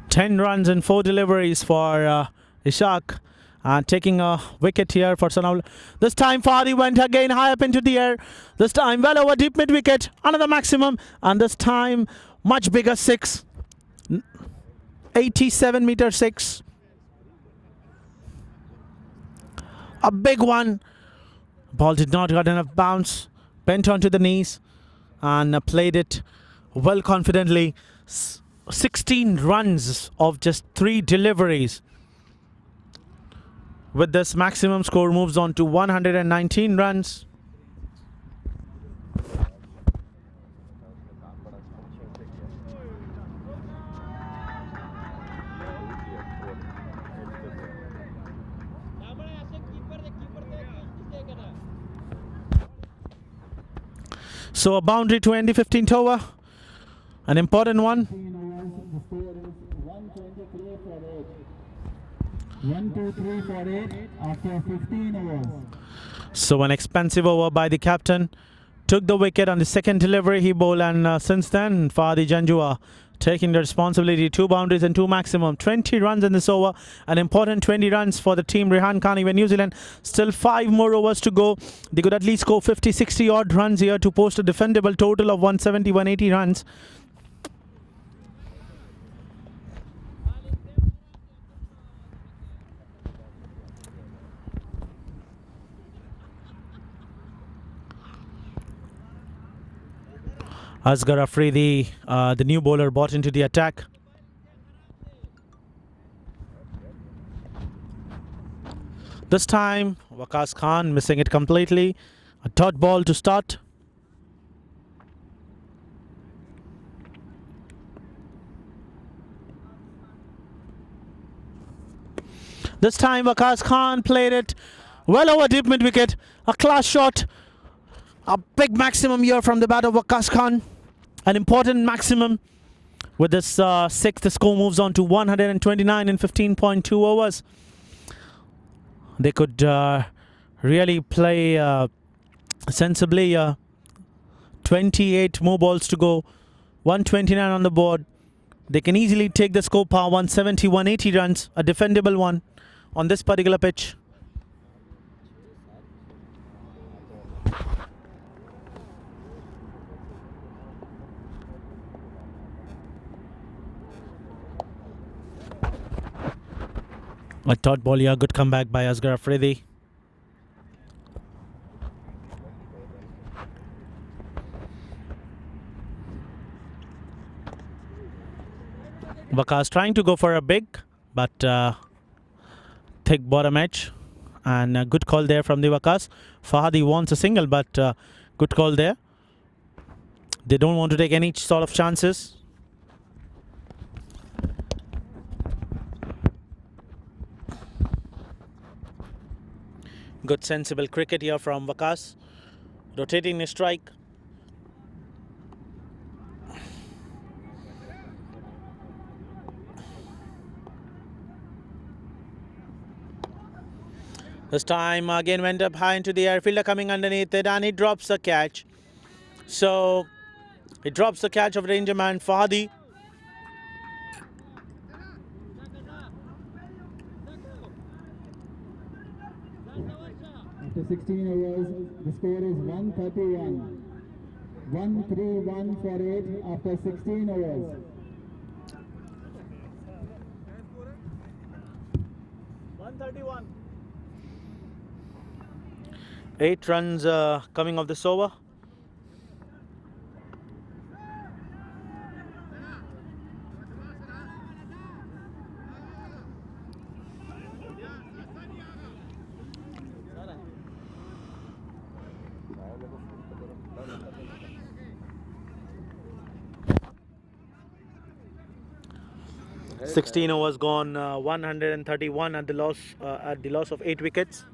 10 runs and 4 deliveries for Ishaq, and taking a wicket here for Sanaul. This time Fadi went again high up into the air. This time well over deep mid wicket, another maximum, and this time much bigger 6, 87 meter 6. A big one. Ball did not get enough bounce, bent onto the knees, and played it well confidently. 16 runs of just 3 deliveries. With this, maximum score moves on to 119 runs. So a boundary to end the 15th over. An important one. 1, 2, 3 for 8 after 15 overs. So an expensive over by the captain. Took the wicket on the second delivery he bowled, and since then Fadi Janjua taking the responsibility. 2 boundaries and 2 maximum. 20 runs in this over. An important 20 runs for the team Rehan Khan. Even New Zealand still 5 more overs to go. They could at least score 50-60 odd runs here to post a defendable total of 170-180 runs. Asghar Afridi, the new bowler, brought into the attack. This time, Waqas Khan missing it completely. A dot ball to start. This time, Waqas Khan played it well over deep mid wicket. A class shot. A big maximum here from the bat of Waqas Khan. An important maximum. With this 6th, the score moves on to 129 in 15.2 overs. They could really play sensibly. 28 more balls to go. 129 on the board. They can easily take the score power 170, 180 runs. A defendable one on this particular pitch. A dot ball here, good comeback by Asghar Afridi. Waqas trying to go for a big, but thick bottom edge, and a good call there from the Waqas. Fahadi wants a single, but good call there. They don't want to take any sort of chances. Good sensible cricket here from Waqas. Rotating the strike. This time again went up high into the air. Fielder coming underneath it, and he drops the catch. So he drops the catch of danger man Fahadi. after 16 overs. The score is 131. 131 for 8 after 16 overs. 131. 8 runs coming off this over. है 16 overs gone, 131 at the loss of 8 wickets.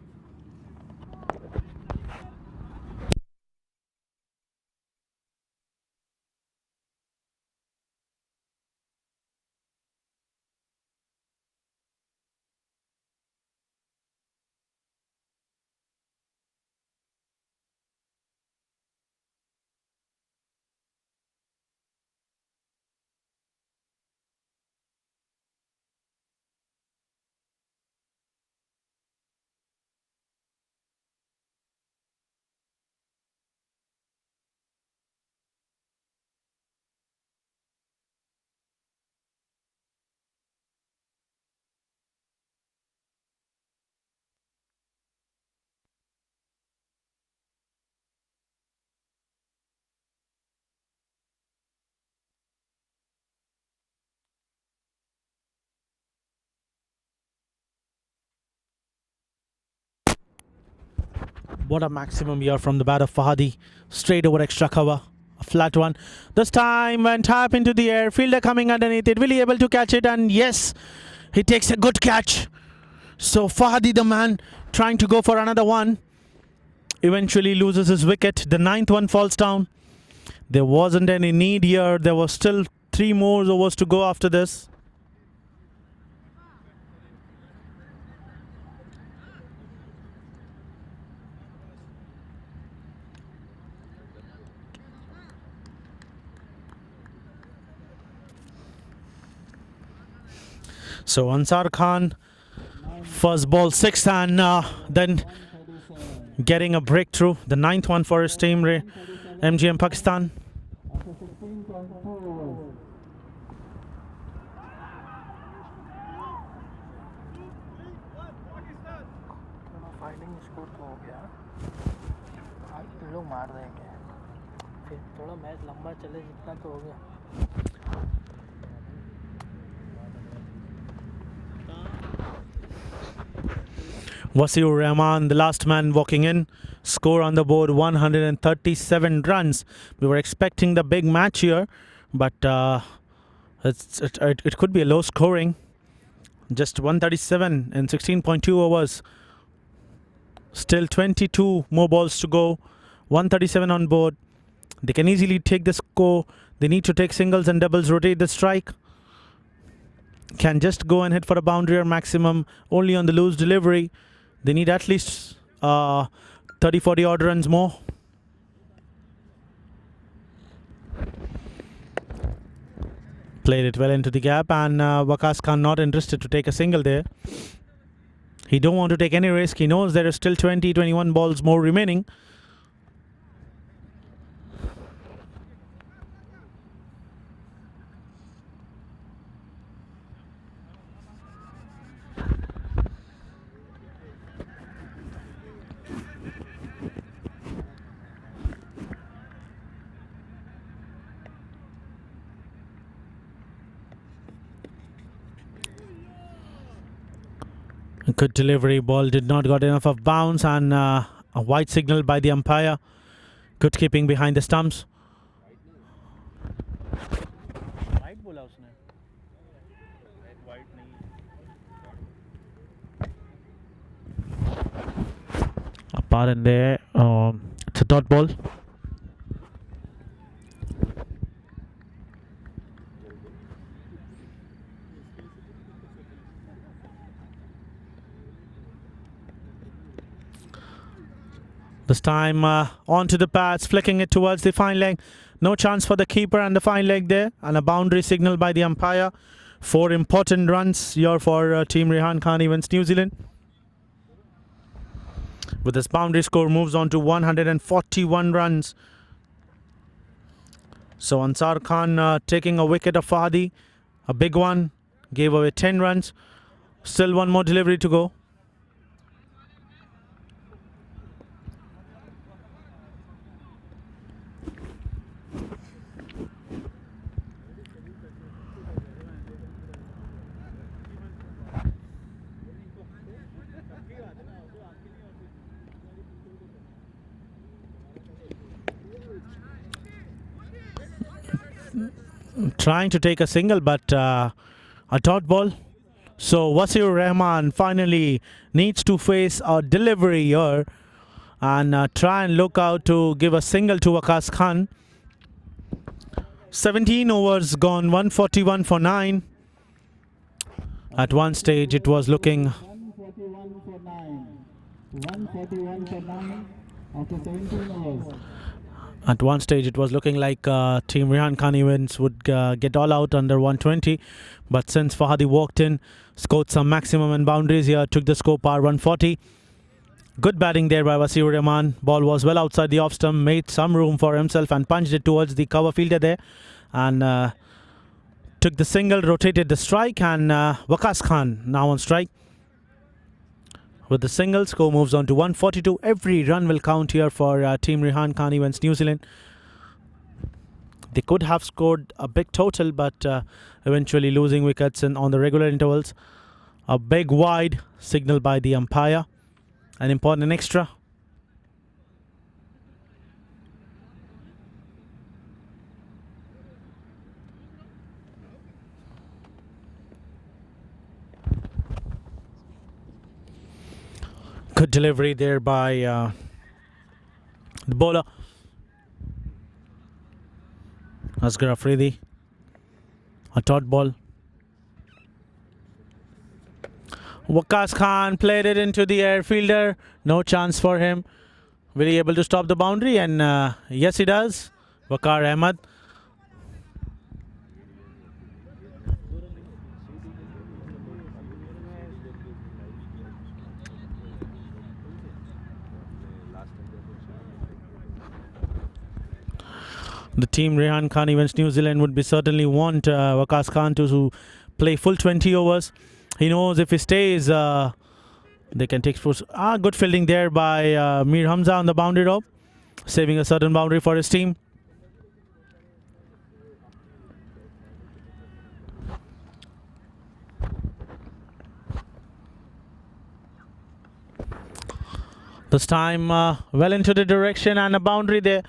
What a maximum here from the bat of Fahadi. Straight over extra cover. A flat one. This time went up into the air. Fielder coming underneath it. Will he able to catch it? And yes, he takes a good catch. So Fahadi, the man, trying to go for another one, eventually loses his wicket. The 9th one falls down. There wasn't any need here. There was still 3 more overs to go after this. So Ansar Khan, first ball 6th, and then getting a breakthrough. The 9th one for his team, MGM Pakistan. After 16.2 overs. Fighting score तो हो गया, आज इन लोग मार देंगे, फिर थोड़ा match लंबा चले जितना तो हो गया। Wasiur Rahman, the last man walking in. Score on the board 137 runs. We were expecting the big match here, but it could be a low scoring. Just 137 in 16.2 overs. Still 22 more balls to go. 137 on board. They can easily take the score. They need to take singles and doubles, rotate the strike. Can just go and hit for a boundary or maximum only on the loose delivery. They need at least 30-40 odd runs more. Played it well into the gap, and Waqas Khan not interested to take a single there. He don't want to take any risk. He knows there is still 20-21 balls more remaining. Good delivery. Ball did not got enough of bounce, and a white signal by the umpire. Good keeping behind the stumps. White बोला उसने, white नहीं। Apart in there, it's a dot ball. This time onto the pads, flicking it towards the fine leg. No chance for the keeper and the fine leg there, and a boundary signal by the umpire. 4 important runs here for Team Rehan Khan events New Zealand. With this boundary, score moves on to 141 runs. So Ansar Khan taking a wicket of Fahadi, a big one, gave away 10 runs. Still one more delivery to go. Trying to take a single, but a dot ball. So Wasiur Rahman finally needs to face a delivery here and try and look out to give a single to Waqas Khan. 17 overs gone, 141 for 9. At one stage it was looking 141 for 9. 141 for 9 after 17 overs. At one stage it was looking like Team Rehan Khan events would get all out under 120, but since Fahadi walked in, scored some maximum and boundaries here, took the score par 140. Good batting there by Wasiur Rahman. Ball was well outside the off stump, made some room for himself and punched it towards the cover fielder there, and took the single, rotated the strike, and Waqas Khan now on strike. With the single, score moves on to 142. Every run will count here for Team Rehan Khan events New Zealand. They could have scored a big total, but eventually losing wickets on the regular intervals. A big wide signal by the umpire. An important extra. Good delivery there by the bowler Asghar Afridi. A dot ball. Waqas Khan played it into the airfielder. No chance for him. Will he able to stop the boundary? And yes, he does. Waqar Ahmed. The team Rehan Khan events New Zealand would be certainly want Waqas Khan to play full 20 overs. He knows if he stays, they can take sports. Good fielding there by Mir Hamza on the boundary rope, saving a certain boundary for his team. This time well into the direction and a boundary there.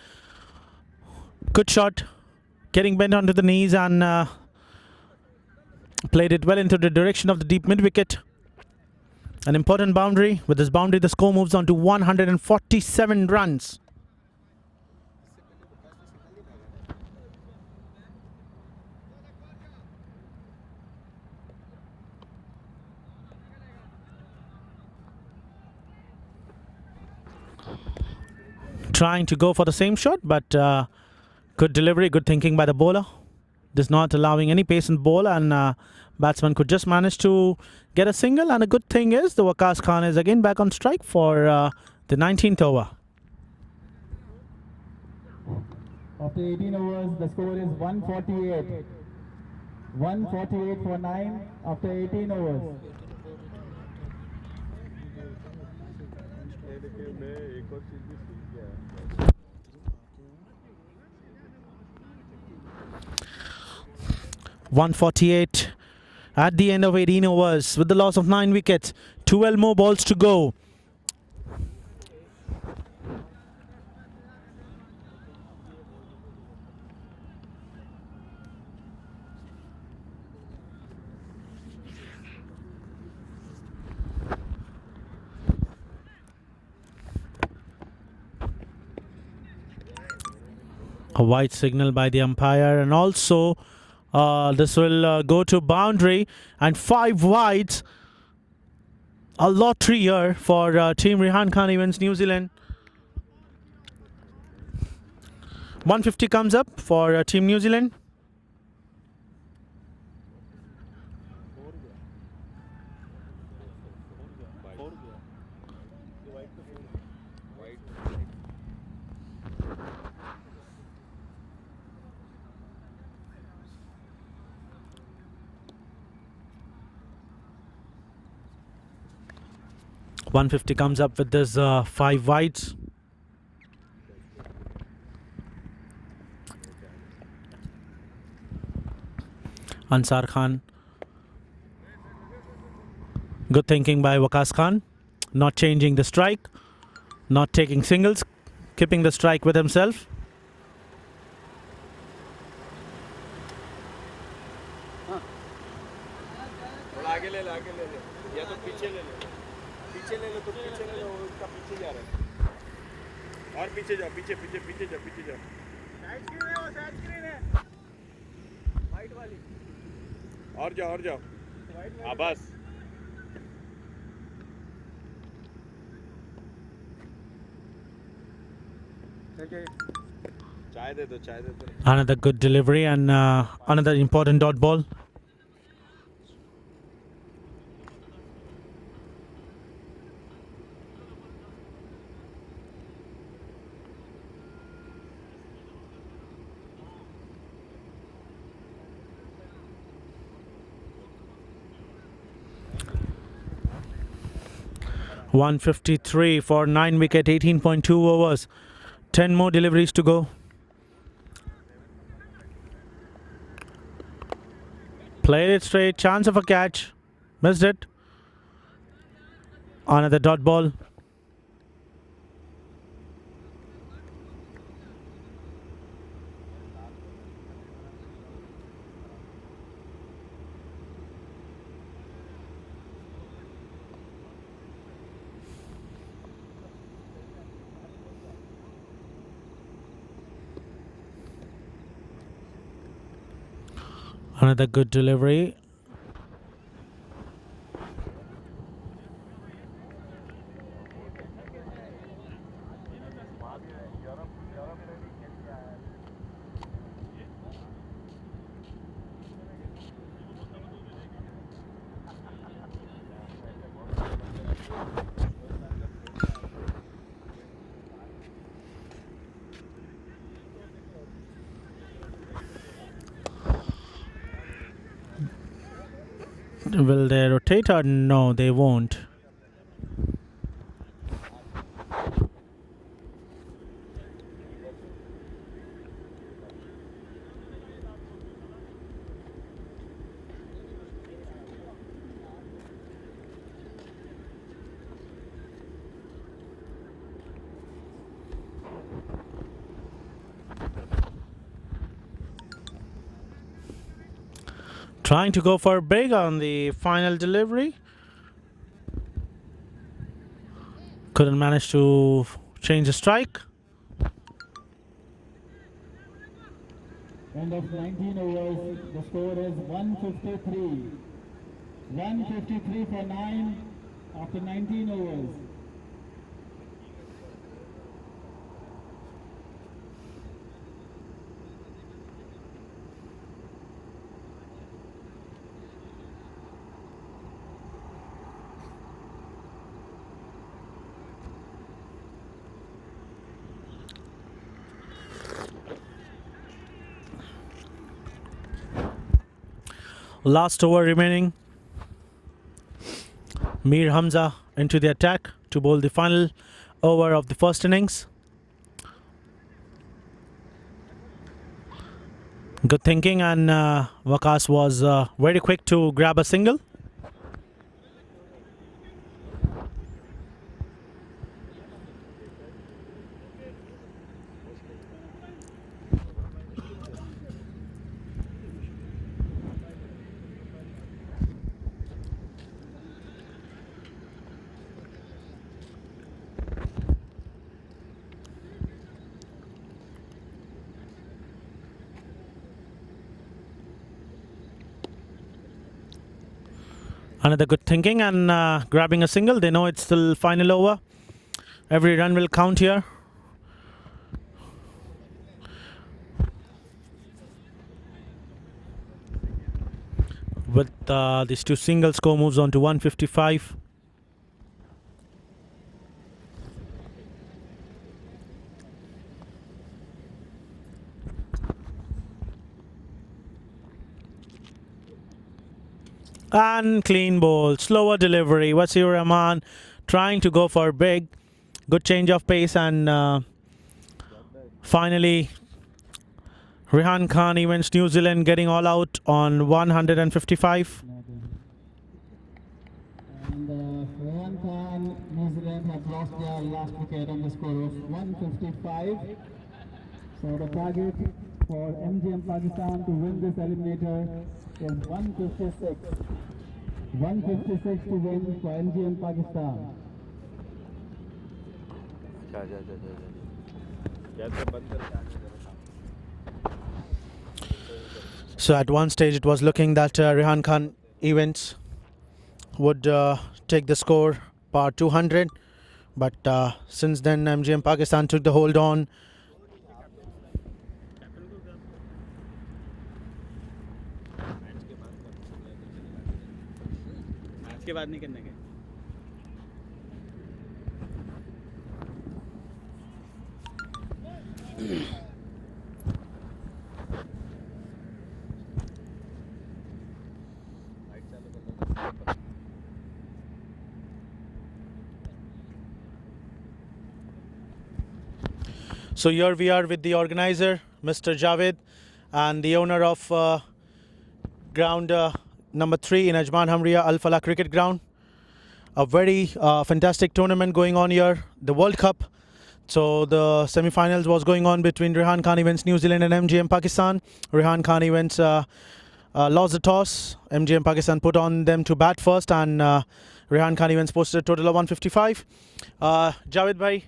Good shot, getting bent onto the knees and played it well into the direction of the deep mid wicket. An important boundary. With this boundary, the score moves on to 147 runs. Trying to go for the same shot, but good delivery, good thinking by the bowler. This not allowing any pace in the ball, and batsman could just manage to get a single. And a good thing is the Waqas Khan is again back on strike for the 19th over. After 18 overs, the score is 148. 148 for 9 after 18 overs. .148 at the end of 18 overs with the loss of 9 wickets. 12 more balls to go. A white signal by the umpire, and also this will go to boundary, and 5 wides. A lottery here for Team Rehan Khan events New Zealand. 150 comes up for Team New Zealand. 150 comes up with this 5 wides. Ansar Khan. Good thinking by Waqas Khan. Not changing the strike. Not taking singles. Keeping the strike with himself. थोड़ा आगे ले ले या तो पीछे ले ले पीछे ले लो तो पीछे ले लो उसका पीछे जा रहा है और पीछे जाओ पीछे पीछे पीछे जाओ साइड स्क्रीन है वाइट वाली और जाओ हाँ बस चाय दे दो Another good delivery and another important dot ball. .153 for 9 wicket, 18.2 overs. 10 more deliveries to go. Played it straight, chance of a catch. Missed it. Another dot ball. Another good delivery. Will they rotate or no, they won't. Trying to go for big on the final delivery. Couldn't manage to change the strike. End of 19 overs, the score is 153. 153 for 9 after 19 overs. Last over remaining. Mir Hamza into the attack to bowl the final over of the first innings. Good thinking, and Waqas was very quick to grab a single. Another good thinking and grabbing a single. They know it's still final over. Every run will count here. With these two singles, score moves on to 155. And clean bowl, slower delivery. Wasiur Rahman trying to go for big. Good change of pace, and finally Rehan Khan Events New Zealand getting all out on 155. And Rehan Khan, New Zealand have lost their last wicket on the score of 155. So the target for MGM Pakistan to win this eliminator is 156. 156 to win for MGM Pakistan. So at one stage it was looking that Rehan Khan Events would take the score par 200, but since then MGM Pakistan took the hold on. के बाद नहीं करने के So here we are with the organizer, Mr. Javed, and the owner of ground number 3 in Ajman Hamriya Al Falaah Cricket Ground. A very fantastic tournament going on here, the World Cup. So the semi-finals was going on between Rehan Khan Events New Zealand and MGM Pakistan. Rehan Khan Events lost the toss. MGM Pakistan put on them to bat first, and Rehan Khan Events posted a total of 155. Javed bhai,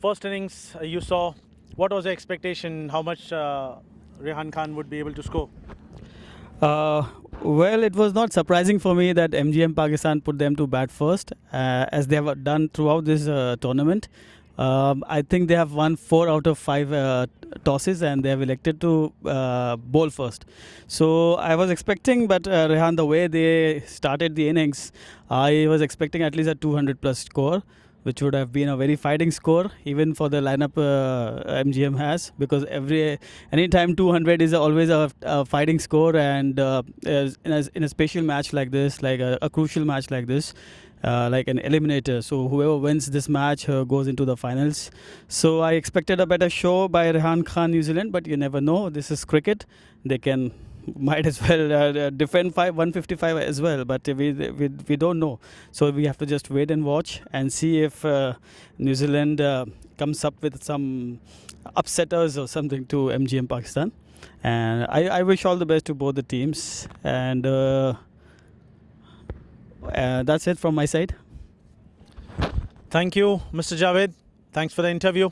first innings you saw, what was the expectation? How much Rehan Khan would be able to score? Well, it was not surprising for me that MGM Pakistan put them to bat first, as they have done throughout this tournament. I think they have won 4 out of 5 tosses, and they have elected to bowl first. So I was expecting, but Rehan, the way they started the innings, I was expecting at least a 200 plus score, which would have been a very fighting score even for the lineup MGM has, because anytime 200 is always a fighting score, and in a special match like this, like a crucial match like this, like an eliminator, so whoever wins this match goes into the finals. So I expected a better show by Rehan Khan New Zealand, but you never know, this is cricket, they can might as well defend 155 as well, but we don't know, so we have to just wait and watch and see if New Zealand comes up with some upsetters or something to MGM Pakistan. And I wish all the best to both the teams, and that's it from my side. Thank you, Mr. Javed. Thanks for the interview.